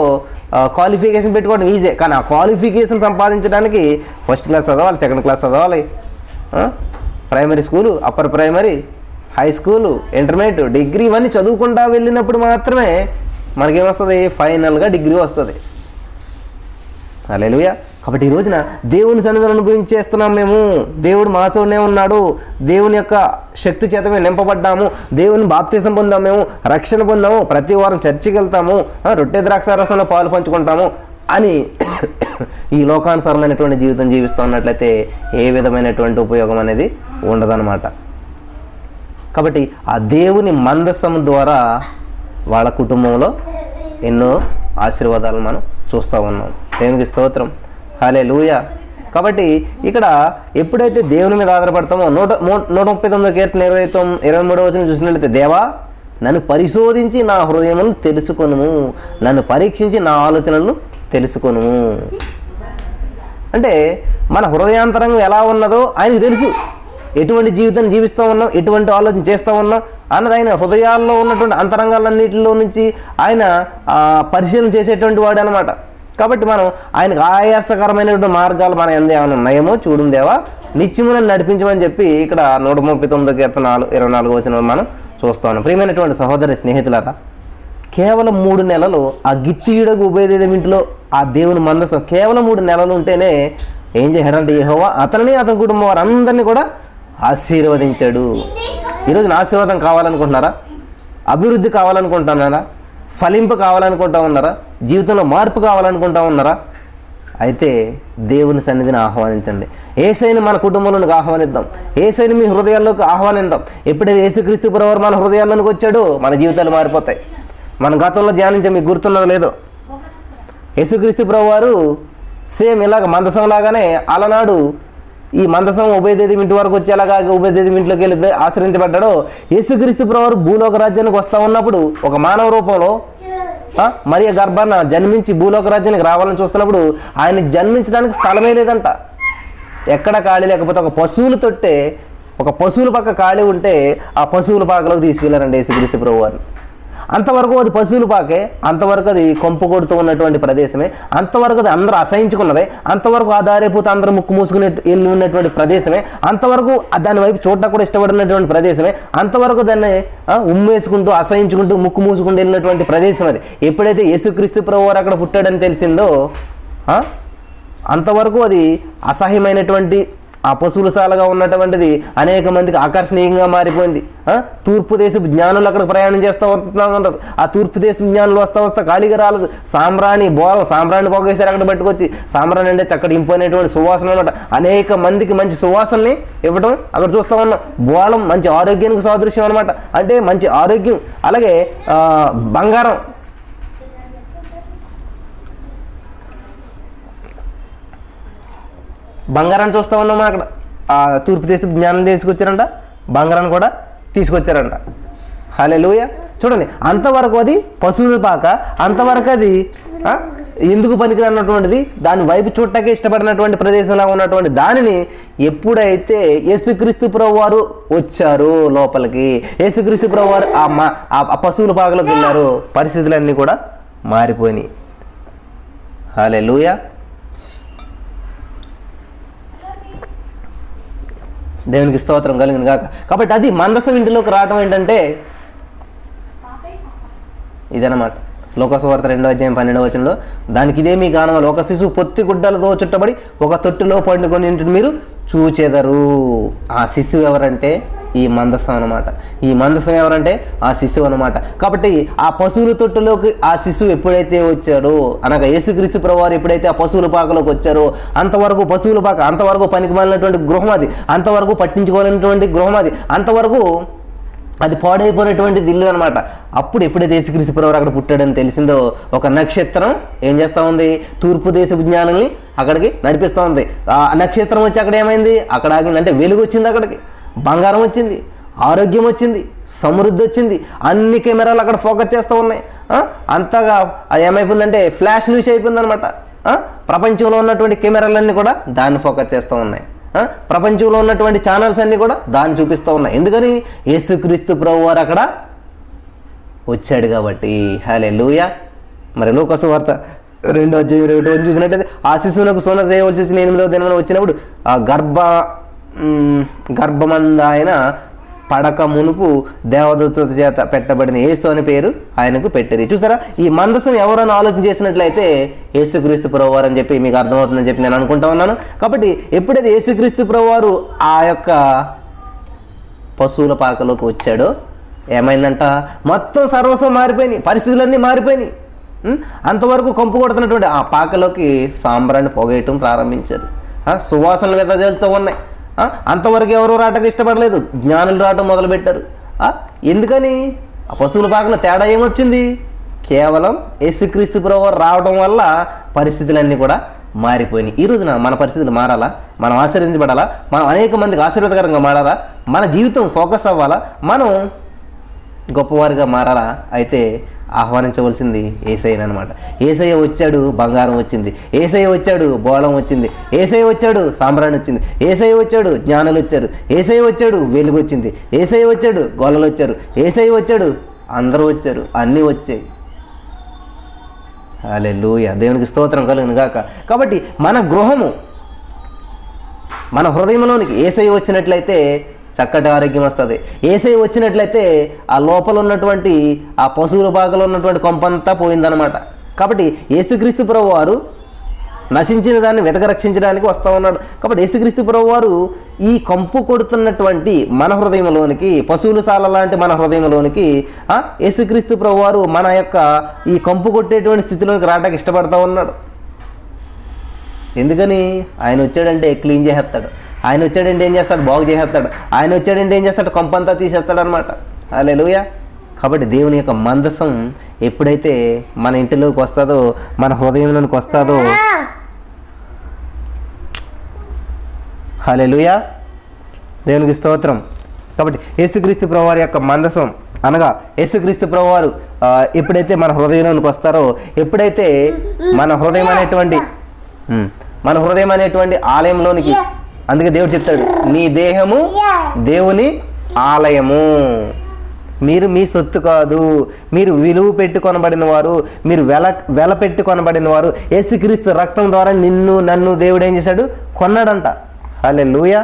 క్వాలిఫికేషన్ పెట్టుకోవడం ఈజీ. కానీ ఆ క్వాలిఫికేషన్ సంపాదించడానికి ఫస్ట్ క్లాస్ చదవాలి, సెకండ్ క్లాస్ చదవాలి, primary school, upper primary, high school, intermediate, degree ఇవన్నీ చదువుకుంటా వెళ్ళినప్పుడు మాత్రమే మనకేమొస్తుంది, ఫైనల్గా డిగ్రీ వస్తుంది. హల్లెలూయా. కాబట్టి ఈ రోజున దేవుని సన్నిధిని అనుభవించేస్తున్నాం మేము, దేవుడు మాతోనే ఉన్నాడు, దేవుని యొక్క శక్తి చేత మేము నింపబడ్డాము, దేవుని బాప్తిసం పొందాము, మేము రక్షణ పొందాము, ప్రతి వారం చర్చికి వెళ్తాము, రొట్టె ద్రాక్షారసంలో పాలు పంచుకుంటాము అని ఈ లోకానుసారమైనటువంటి జీవితం జీవిస్తూ ఉన్నట్లయితే ఏ విధమైనటువంటి ఉపయోగం అనేది ఉండదన్నమాట. కాబట్టి ఆ దేవుని మందసం ద్వారా వాళ్ళ కుటుంబంలో ఎన్నో ఆశీర్వాదాలు మనం చూస్తూ ఉన్నాం. దేవునికి స్తోత్రం, హల్లెలూయా. కాబట్టి ఇక్కడ ఎప్పుడైతే దేవుని మీద ఆధారపడతామో 139 కీర్తన 23వ వచనం చూసినట్లయితే, దేవా నన్ను పరిశోధించి నా హృదయమును తెలుసుకొనుము, నన్ను పరీక్షించి నా ఆలోచనలను తెలుసుకొను. అంటే మన హృదయాంతరంగం ఎలా ఉన్నదో ఆయనకు తెలుసు. ఎటువంటి జీవితాన్ని జీవిస్తూ ఉన్నాం, ఎటువంటి ఆలోచన చేస్తూ ఉన్నాం అన్నది ఆయన హృదయాల్లో ఉన్నటువంటి అంతరంగాలన్నింటిలో నుంచి ఆయన పరిశీలన చేసేటువంటి వాడు అనమాట. కాబట్టి మనం ఆయనకు ఆయాసకరమైనటువంటి మార్గాలు మన ఎందు ఏమైనా ఉన్నాయేమో చూడు దేవా, నిత్యములను నడిపించమని చెప్పి ఇక్కడ 139 కీర్తన 24వ వచనం మనం చూస్తూ ఉన్నాం. ప్రియమైనటువంటి సహోదరి స్నేహితులారా, కేవలం 3 నెలలు ఆ గిత్తీయుడకు ఉబేదెదోము ఇంటిలో ఆ దేవుని మందసం కేవలం 3 నెలలు ఉంటేనే ఏం చేశాడంటే యెహోవా అతనిని అతని కుటుంబం వారందరినీ కూడా ఆశీర్వదించాడు. ఈరోజు ఆశీర్వాదం కావాలనుకుంటున్నారా? అభివృద్ధి కావాలనుకుంటున్నారా? ఫలింపు కావాలనుకుంటా ఉన్నారా? జీవితంలో మార్పు కావాలనుకుంటా ఉన్నారా? అయితే దేవుని సన్నిధిని ఆహ్వానించండి. యేసయ్యని మన కుటుంబంలోకి ఆహ్వానిద్దాం, యేసయ్యని మీ హృదయాల్లోకి ఆహ్వానిద్దాం. ఎప్పుడైతే యేసుక్రీస్తు ప్రభువు మన హృదయాల్లోకి వచ్చాడో మన జీవితాలు మారిపోతాయి. మన గతంలో ధ్యానించే మీకు గుర్తున్నదో లేదో, యేసుక్రీస్తు ప్రభువారు సేమ్ ఇలాగ మందసం లాగానే అలనాడు ఈ మందసం ఉబేదెదోము ఇంటి వరకు వచ్చేలాగా ఉబేదెదోము ఇంట్లోకి వెళ్ళి ఆశ్రయించబడ్డాడో, యేసుక్రీస్తు ప్రభువారు భూలోక రాజ్యానికి వస్తూ ఉన్నప్పుడు ఒక మానవ రూపంలో మరియ గర్భాన జన్మించి భూలోక రాజ్యానికి రావాలని చూస్తున్నప్పుడు ఆయన జన్మించడానికి స్థలమే లేదంట. ఎక్కడ ఖాళీ లేకపోతే ఒక పశువుల తొట్టే, ఒక పశువుల పక్క ఖాళీ ఉంటే ఆ పశువుల పాకలోకి తీసుకెళ్లారండి యేసుక్రీస్తు ప్రభువారిని. అంతవరకు అది పశువుల పాకే, అంతవరకు అది కొంపు కొడుతూ ఉన్నటువంటి ప్రదేశమే, అంతవరకు అది అందరూ అసహించుకున్నదే, అంతవరకు ఆ దారిపోతే అందరూ ముక్కు మూసుకునే వెళ్ళి ఉన్నటువంటి ప్రదేశమే, అంతవరకు దాని వైపు చూడటం కూడా ఇష్టపడినటువంటి ప్రదేశమే, అంతవరకు దాన్ని ఉమ్మేసుకుంటూ అసహించుకుంటూ ముక్కు మూసుకుంటూ వెళ్ళినటువంటి ప్రదేశం అది. ఎప్పుడైతే యేసుక్రీస్తు ప్రభువారు అక్కడ పుట్టాడని తెలిసిందో అంతవరకు అది అసహ్యమైనటువంటి ఆ పశువులశాలగా ఉన్నటువంటిది అనేక మందికి ఆకర్షణీయంగా మారిపోయింది. తూర్పు దేశపు జ్ఞానులు అక్కడికి ప్రయాణం చేస్తూ వస్తున్నారు. ఆ తూర్పు దేశపు జ్ఞానులు వస్తా ఖాళీగా రాలేదు. సాంబ్రాణి పోగేశారు అక్కడ పట్టుకొచ్చి. సాంబ్రాణి అంటే చక్కటి ఇంపైనటువంటి సువాసన అనమాట. అనేక మందికి మంచి సువాసనని ఇవ్వడం అక్కడ చూస్తూ ఉన్నాం. బోళం మంచి ఆరోగ్యానికి సాదృశ్యం అనమాట. అంటే మంచి ఆరోగ్యం. అలాగే బంగారాన్ని చూస్తూ ఉన్నాము అక్కడ. ఆ తూర్పు దేశపు జ్ఞానం తీసుకొచ్చారంట, బంగారాన్ని కూడా తీసుకొచ్చారంట. హల్లెలూయా. చూడండి, అంతవరకు అది పశువుల పాక, అంతవరకు అది ఎందుకు పనికిరాని అన్నటువంటిది, దాని వైపు చూడటానికి ఇష్టపడినటువంటి ప్రదేశంలో ఉన్నటువంటి దానిని ఎప్పుడైతే యేసుక్రీస్తు ప్రభువారు వచ్చారు లోపలికి, యేసుక్రీస్తు ప్రభువారు ఆ పశువుల పాకలోకి వెళ్ళారు, పరిస్థితులన్నీ కూడా మారిపోయినాయి. హల్లెలూయా. దేవునికి స్తోత్రం కలిగిన గాక. కాబట్టి అది మందసం ఇంటిలోకి రావటం ఏంటంటే ఇదన్నమాట. లోకసువార్త 2:12 దానికి ఇదే మీ గానమాలు, ఒక శిశువు పొత్తి గుడ్డలతో చుట్టబడి ఒక తొట్టులో పండుకొని మీరు చూచెదరు. ఆ శిశువు ఎవరంటే ఈ మందసం అనమాట. ఈ మందసం ఎవరంటే ఆ శిశువు అనమాట. కాబట్టి ఆ పశువుల తొట్టులోకి ఆ శిశువు ఎప్పుడైతే వచ్చారో, అనగా యేసుక్రీస్తు ప్రభువారు ఎప్పుడైతే ఆ పశువుల పాకలోకి వచ్చారో, అంతవరకు పశువుల పాక, అంతవరకు పనికి మాలినటువంటి గృహం అది, అంతవరకు పట్టించుకోలేనటువంటి గృహం అది, అంతవరకు అది పాడైపోయినటువంటి ఇల్లు అనమాట. అప్పుడు ఎప్పుడైతే యేసుక్రీస్తు ప్రభువారు అక్కడ పుట్టాడని తెలిసిందో, ఒక నక్షత్రం ఏం చేస్తూ ఉంది, తూర్పు దేశపు జ్ఞానాన్ని అక్కడికి నడిపిస్తూ ఉంది. ఆ నక్షత్రం వచ్చి అక్కడ ఏమైంది, అక్కడ ఆగింది. అంటే వెలుగు వచ్చింది, అక్కడికి బంగారం వచ్చింది, ఆరోగ్యం వచ్చింది, సమృద్ధి వచ్చింది. అన్ని కెమెరాలు అక్కడ ఫోకస్ చేస్తూ ఉన్నాయి. అంతగా అది ఏమైపోయిందంటే ఫ్లాష్ న్యూస్ అయిపోయింది అనమాట. ప్రపంచంలో ఉన్నటువంటి కెమెరాలన్నీ కూడా దాన్ని ఫోకస్ చేస్తూ ఉన్నాయి. ప్రపంచంలో ఉన్నటువంటి ఛానల్స్ అన్నీ కూడా దాన్ని చూపిస్తూ ఉన్నాయి. ఎందుకని? యేసుక్రీస్తు ప్రభువారు అక్కడ వచ్చాడు కాబట్టి. హల్లెలూయా. మరి లోకసువార్త 2:21 చూసినట్లయితే, ఆ శిశువునకు సోన చేయవలసి వచ్చిన 8వ దినం వచ్చినప్పుడు ఆ గర్భమంద ఆయన పడక మునుపు దేవదూత చేత పెట్టబడిన యేసు అనే పేరు ఆయనకు పెట్టిరి. చూసారా, ఈ మందసం ఎవరైనా ఆలోచన చేసినట్లయితే యేసుక్రీస్తు ప్రభువారు అని చెప్పి మీకు అర్థమవుతుందని చెప్పి నేను అనుకుంటా ఉన్నాను. కాబట్టి ఎప్పుడైతే యేసుక్రీస్తు ప్రభువారు ఆ యొక్క పశువుల పాకలోకి వచ్చాడో ఏమైందంట, మొత్తం సర్వస్వం మారిపోయినాయి, పరిస్థితులన్నీ మారిపోయినాయి. అంతవరకు కంపు కొడుతున్నటువంటి ఆ పాకలోకి సాంబ్రాన్ని పొగేయటం ప్రారంభించారు. సువాసనలు వెదజల్లుతూ ఉన్నాయి. అంతవరకు ఎవరు రావటం ఇష్టపడలేదు, జ్ఞానులు రావటం మొదలుపెట్టారు. ఎందుకని? ఆ పశువుల పాకలో తేడా ఏమొచ్చింది? కేవలం యేసుక్రీస్తు ప్రభువారు రావడం వల్ల పరిస్థితులన్నీ కూడా మారిపోయినాయి. ఈ రోజున మన పరిస్థితులు మారాలా? మనం ఆశీర్వదించబడాలా? మనం అనేక మందికి ఆశీర్వాదకరంగా మారాలా? మన జీవితం ఫోకస్ అవ్వాలా? మనం గొప్పవారిగా మారాలా? అయితే ఆహ్వానించవలసింది యేసయ్యను అనమాట. యేసయ్య వచ్చాడు, బంగారం వచ్చింది. యేసయ్య వచ్చాడు, బోళం వచ్చింది. యేసయ్య వచ్చాడు, సాంబ్రాణి వచ్చింది. యేసయ్య వచ్చాడు, జ్ఞానులు వచ్చారు. యేసయ్య వచ్చాడు, వెలుగు వచ్చింది. యేసయ్య వచ్చాడు, గొల్లలు వచ్చారు. యేసయ్య వచ్చాడు, అందరూ వచ్చారు, అన్నీ వచ్చాయి. హల్లెలూయా. దేవునికి స్తోత్రం కలుగును గాక. కాబట్టి మన గృహము, మన హృదయంలోనికి యేసయ్య వచ్చినట్లయితే చక్కటి ఆరోగ్యం వస్తుంది. యేసయ్య వచ్చినట్లయితే ఆ లోపల ఉన్నటువంటి ఆ పశువుల పాకలో ఉన్నటువంటి కొంపంతా పోయిందనమాట. కాబట్టి యేసుక్రీస్తు ప్రభువారు నశించిన దాన్ని వెతక రక్షించడానికి వస్తూ ఉన్నాడు. కాబట్టి యేసుక్రీస్తు ప్రభువారు ఈ కంపు కొడుతున్నటువంటి మన హృదయంలోనికి, పశువుల సాల లాంటి మన హృదయంలోనికి యేసుక్రీస్తు ప్రభువారు మన యొక్క ఈ కంపు కొట్టేటువంటి స్థితిలోకి రావడానికి ఇష్టపడుతూ ఉన్నాడు. ఎందుకని? ఆయన వచ్చాడంటే క్లీన్ చేసేస్తాడు. ఆయన వచ్చాడంటే ఏం చేస్తాడు? బాగు చేసేస్తాడు. ఆయన వచ్చాడంటే ఏం చేస్తాడు? కొంపంతా తీసేస్తాడు అనమాట. హల్లెలూయా. కాబట్టి దేవుని యొక్క మందసం ఎప్పుడైతే మన ఇంటిలోకి వస్తుందో, మన హృదయంలోకి వస్తుందో, హల్లెలూయా, దేవునికి స్తోత్రం. కాబట్టి యేసుక్రీస్తు ప్రభువారి యొక్క మందసం అనగా యేసుక్రీస్తు ప్రభువారు ఎప్పుడైతే మన హృదయంలోకి వస్తారో, ఎప్పుడైతే మన హృదయం అనేటువంటి ఆలయంలోనికి, అందుకే దేవుడు చెప్తాడు, నీ దేహము దేవుని ఆలయము. మీరు మీ సొత్తు కాదు, మీరు విలువ పెట్టి కొనబడిన వారు, మీరు వెల పెట్టి కొనబడిన వారు. యేసుక్రీస్తు రక్తం ద్వారా నిన్ను నన్ను దేవుడు ఏం చేశాడు? కొన్నాడంట. హల్లెలూయా.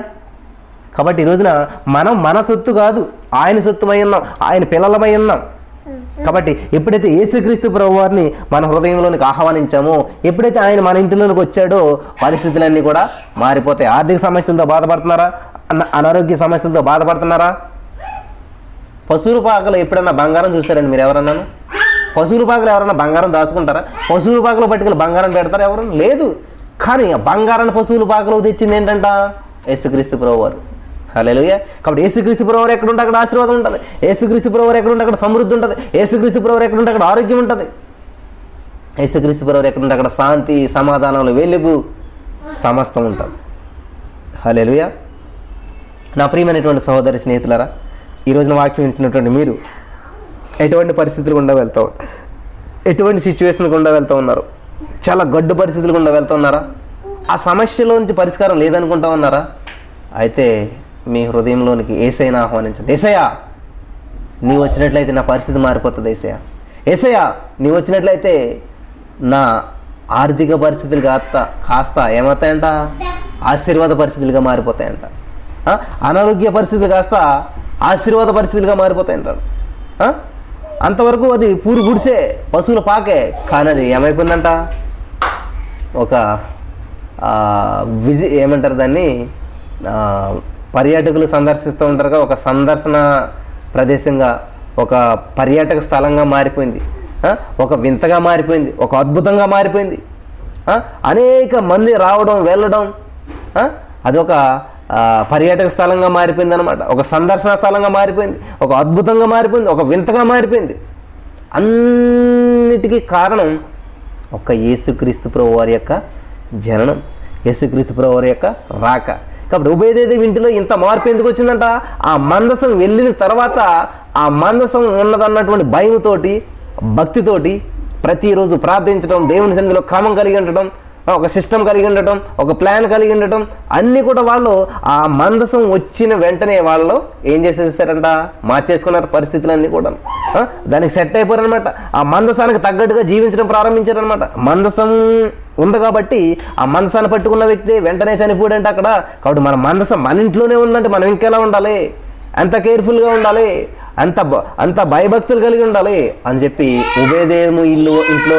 కాబట్టి ఈ రోజున మనం మన సొత్తు కాదు, ఆయన సొత్తుమై ఉన్నాం, ఆయన పిల్లలమై ఉన్నాం. కాబట్టి ఎప్పుడైతే యేసుక్రీస్తు ప్రభువారిని మన హృదయంలోనికి ఆహ్వానించామో, ఎప్పుడైతే ఆయన మన ఇంటిలోనికి వచ్చాడో పరిస్థితులన్నీ కూడా మారిపోతాయి. ఆర్థిక సమస్యలతో బాధపడుతున్నారా? అనారోగ్య సమస్యలతో బాధపడుతున్నారా? పశువుల పాకలో ఎప్పుడన్నా బంగారం చూసారండి మీరు ఎవరన్నాను? పశువుల పాకలు ఎవరన్నా బంగారం దాచుకుంటారా? పశువుల పాకలో పట్టుకెళ్ళి బంగారం పెడతారా? ఎవరు లేదు. కానీ బంగారాన్ని పశువుల పాకలో తెచ్చింది ఏంటంట? యేసుక్రీస్తు ప్రభువారు. హల్లెలూయా. కాబట్టి యేసుక్రీస్తు ప్రభువారు ఎక్కడుంటే అక్కడ ఆశీర్వాదం ఉంటుంది, యేసుక్రీస్తు ప్రభువారు ఎక్కడుంటే అక్కడ సమృద్ధి ఉంటుంది, యేసుక్రీస్తు ప్రభువారు ఎక్కడుంటే అక్కడ ఆరోగ్యం ఉంటుంది, యేసుక్రీస్తు ప్రభువారు ఎక్కడుంటే అక్కడ శాంతి, సమాధానంలో వెలుగు, సమస్తం ఉంటుంది. హల్లెలూయా. నా ప్రియమైనటువంటి సహోదరి స్నేహితులారా, ఈ రోజున వాక్యం ఇచ్చినటువంటి మీరు ఎటువంటి పరిస్థితులు గుండా వెళ్తావు, ఎటువంటి సిచ్యువేషన్ గుండా వెళ్తూ ఉన్నారు? చాలా గడ్డు పరిస్థితులు గుండా వెళ్తూ ఉన్నారా? ఆ సమస్యలోంచి పరిష్కారం లేదనుకుంటా ఉన్నారా? అయితే మీ హృదయంలోనికి యేసయ్యను ఆహ్వానించండి. యేసయ్యా, నీవు వచ్చినట్లయితే నా పరిస్థితి మారిపోతుంది. యేసయ్యా, యేసయ్యా, నీవు వచ్చినట్లయితే నా ఆర్థిక పరిస్థితులు కాస్త ఏమవుతాయంట? ఆశీర్వాద పరిస్థితులుగా మారిపోతాయంట. అనారోగ్య పరిస్థితులు కాస్త ఆశీర్వాద పరిస్థితులుగా మారిపోతాయంటారు. అంతవరకు అది పూరి గుడిసే, పశువుల పాకే. కానీ అది ఏమైపోయిందంట? ఒక ఏమంటారు దాన్ని, పర్యాటకులు సందర్శిస్తూ ఉంటారుగా, ఒక సందర్శన ప్రదేశంగా, ఒక పర్యాటక స్థలంగా మారిపోయింది, ఒక వింతగా మారిపోయింది, ఒక అద్భుతంగా మారిపోయింది. అనేక మంది రావడం వెళ్ళడం, అది ఒక పర్యాటక స్థలంగా మారిపోయింది అనమాట. ఒక సందర్శన స్థలంగా మారిపోయింది, ఒక అద్భుతంగా మారిపోయింది, ఒక వింతగా మారిపోయింది. అన్నిటికీ కారణం ఒక యేసుక్రీస్తు ప్రభువారి యొక్క జననం, యేసుక్రీస్తు ప్రభువారి యొక్క రాక. కాబట్టి ఉభయదేవి ఇంటిలో ఇంత మార్పు ఎందుకు వచ్చిందంట? ఆ మందసం వెళ్ళిన తర్వాత ఆ మందసం ఉన్నదన్నటువంటి భయంతోటి, భక్తితోటి ప్రతిరోజు ప్రార్థించడం, దేవుని సన్నిధిలో క్రమం కలిగి ఉండటం, ఒక సిస్టమ్ కలిగి ఉండటం, ఒక ప్లాన్ కలిగి ఉండటం, అన్నీ కూడా వాళ్ళు ఆ మందసం వచ్చిన వెంటనే వాళ్ళు ఏం చేసేసారంట? మార్చేసుకున్నారు పరిస్థితులన్నీ కూడా. దానికి సెట్ అయిపోయారనమాట. ఆ మందసానికి తగ్గట్టుగా జీవించడం ప్రారంభించారనమాట. మందసం ఉంది కాబట్టి ఆ మందసాన్ని పట్టుకున్న వ్యక్తి వెంటనే చనిపోయాడంటే అక్కడ. కాబట్టి మన మందసం మన ఇంట్లోనే ఉందంటే మనం ఇంకెలా ఉండాలి? ఎంత కేర్ఫుల్గా ఉండాలి, అంత భయభక్తులు కలిగి ఉండాలి అని చెప్పి ఉభయదేవుని ఇంట్లో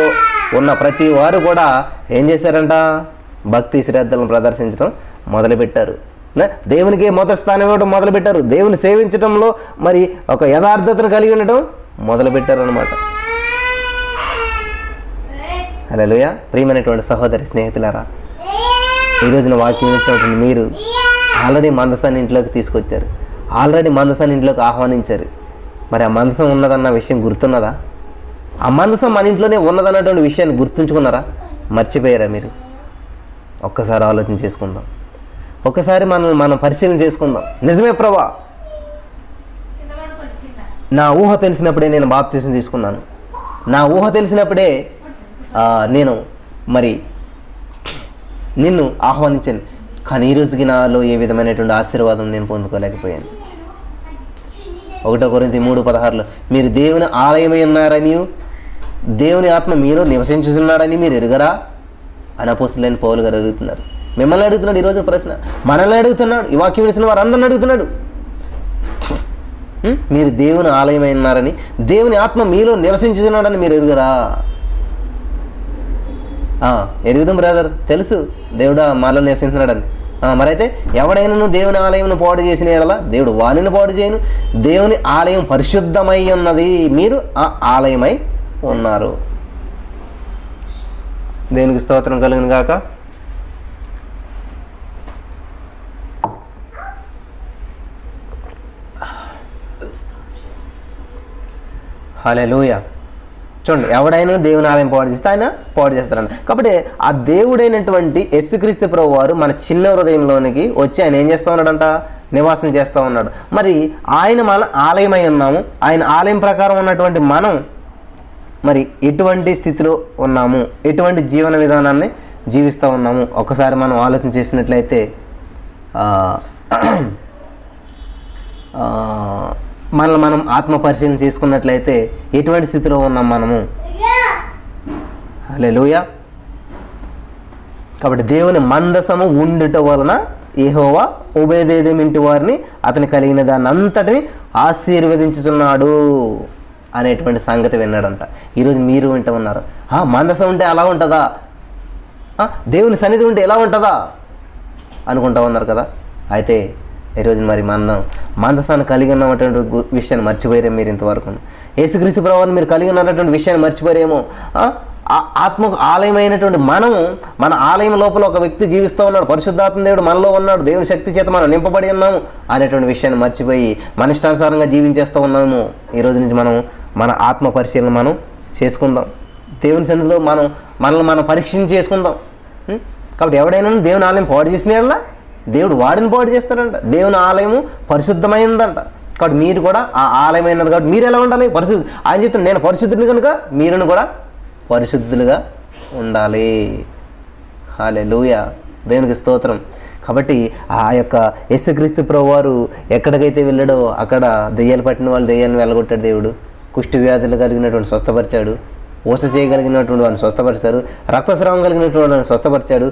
ఉన్న ప్రతి వారు కూడా ఏం చేశారంట? భక్తి శ్రద్ధలను ప్రదర్శించడం మొదలుపెట్టారు. దేవునికి మొదటి స్థానం ఇవ్వడం మొదలుపెట్టారు. దేవుని సేవించడంలో మరి ఒక యథార్థతను కలిగి ఉండటం మొదలుపెట్టారు అనమాట. హల్లెలూయా. ప్రియమైనటువంటి సహోదరి స్నేహితులారా, ఈ రోజున వాక్యం ఇచ్చినటువంటి మీరు ఆల్రెడీ మందసాన్ని ఇంట్లోకి తీసుకొచ్చారు, ఆల్రెడీ మందసాన్ని ఇంట్లోకి ఆహ్వానించారు. మరి ఆ మందసం ఉన్నదన్న విషయం గుర్తున్నదా? ఆ మందసం మన ఇంట్లోనే ఉన్నదన్నటువంటి విషయాన్ని గుర్తుంచుకున్నారా? మర్చిపోయారా మీరు? ఒక్కసారి ఆలోచన చేసుకుందాం, ఒక్కసారి మనం పరిశీలన చేసుకుందాం. నిజమే ప్రభా, నా ఊహ తెలిసినప్పుడే నేను బాప్తిసం తీసుకున్నాను, నా ఊహ తెలిసినప్పుడే నేను మరి నిన్ను ఆహ్వానించాను, కానీ ఈ రోజుకి నాలో ఏ విధమైనటువంటి ఆశీర్వాదం నేను పొందుకోలేకపోయాను. 1 కొరింథీ 3:16 మీరు దేవుని ఆలయమై ఉన్నారని, దేవుని ఆత్మ మీలో నివసించుతున్నాడని మీరు ఎరుగరా అని అపోస్తలుడైన పౌలు గారు అడుగుతున్నారు. మిమ్మల్ని అడుగుతున్నాడు ఈరోజు ప్రశ్న, మనల్ని అడుగుతున్నాడు, ఈ వాక్యం వినిసిన వారందరిని అడుగుతున్నాడు. మీరు దేవుని ఆలయమై ఉన్నారని, దేవుని ఆత్మ మీలో నివసించుతున్నాడని మీరు ఎరుగరా? ఎరుగుదాం బ్రదర్, తెలుసు దేవుడు మాలో నివసించున్నాడని. మరైతే ఎవడైనా దేవుని ఆలయంను పాడు చేసిన యెడల దేవుడు వానిని పాడు చేయను. దేవుని ఆలయం పరిశుద్ధమై ఉన్నది, మీరు ఆ ఆలయమై ఉన్నారు. దేవునికి స్తోత్రం కలుగును గాక. హల్లెలూయా. చూడండి, ఎవడైనా దేవుని ఆలయం పాడు చేస్తే ఆయన పాడు చేస్తారన్న. కాబట్టి ఆ దేవుడైనటువంటి యేసుక్రీస్తు ప్రభువారు మన చిన్న హృదయంలోనికి వచ్చి ఆయన ఏం చేస్తూ ఉన్నాడంట? నివాసం చేస్తూ ఉన్నాడు. మరి ఆయన మన ఆలయమై ఉన్నాము. ఆయన ఆలయం ప్రకారం ఉన్నటువంటి మనం మరి ఎటువంటి స్థితిలో ఉన్నాము, ఎటువంటి జీవన విధానాన్ని జీవిస్తూ ఉన్నాము ఒకసారి మనం ఆలోచన చేసినట్లయితే మనల్ని మనం ఆత్మ పరిశీలన చేసుకున్నట్లయితే ఎటువంటి స్థితిలో ఉన్నాం మనము? హల్లెలూయా. కాబట్టి దేవుని మందసము ఉండుట వలన యెహోవా ఓబేదెదోము ఇంటి వారిని అతని కలిగిన దాన్ని అంతటిని ఆశీర్వదించుతున్నాడు అనేటువంటి సంగతి విన్నాడంట. ఈరోజు మీరు వింటూ ఉన్నారు, మందసం ఉంటే అలా ఉంటుందా, దేవుని సన్నిధి ఉంటే ఎలా ఉంటుందా అనుకుంటా ఉన్నారు కదా. అయితే ఈరోజు మరి మందసాన్ని కలిగి ఉన్నటువంటి విషయాన్ని మర్చిపోయారే మీరు ఇంతవరకు. యేసుక్రీస్తు ప్రభువుని మీరు కలిగి ఉన్నటువంటి విషయాన్ని మర్చిపోయారేమో. ఆత్మకు ఆలయమైనటువంటి మనము, మన ఆలయం లోపల ఒక వ్యక్తి జీవిస్తూ ఉన్నాడు, పరిశుద్ధాత్మ దేవుడు మనలో ఉన్నాడు, దేవుని శక్తి చేత మనం నింపబడి ఉన్నాము అనేటువంటి విషయాన్ని మర్చిపోయి మన ఇష్టానుసారంగా జీవించేస్తూ ఉన్నాము. ఈరోజు నుంచి మనం మన ఆత్మ పరిశీలన మనం చేసుకుందాం. దేవుని సన్నిధిలో మనల్ని మనం పరీక్షించి చేసుకుందాం. కాబట్టి ఎవడైనా దేవుని ఆలయం పాడు చేసిన దేవుడు వాడిని పాడు చేస్తాడంట. దేవుని ఆలయము పరిశుద్ధమైందంట. కాబట్టి మీరు కూడా ఆ ఆలయమైనది కాబట్టి మీరు ఎలా ఉండాలి? ఆయన చెప్తున్నాడు, నేను పరిశుద్ధుని కనుక మీరును కూడా పరిశుద్ధులుగా ఉండాలి. హల్లెలూయా, దేవునికి స్తోత్రం. కాబట్టి ఆ యొక్క యేసుక్రీస్తు ప్రభువారు ఎక్కడికైతే వెళ్ళాడో అక్కడ దెయ్యాలు పట్టిన వాళ్ళు దెయ్యాలను వెళ్ళగొట్టాడు దేవుడు. కుష్టి వ్యాధులు కలిగినటువంటి స్వస్థపరిచాడు, ఊస చేయగలిగినటువంటి వాళ్ళని స్వస్థపరిచారు, రక్తస్రావం కలిగినటువంటి వాళ్ళని స్వస్థపరిచాడు,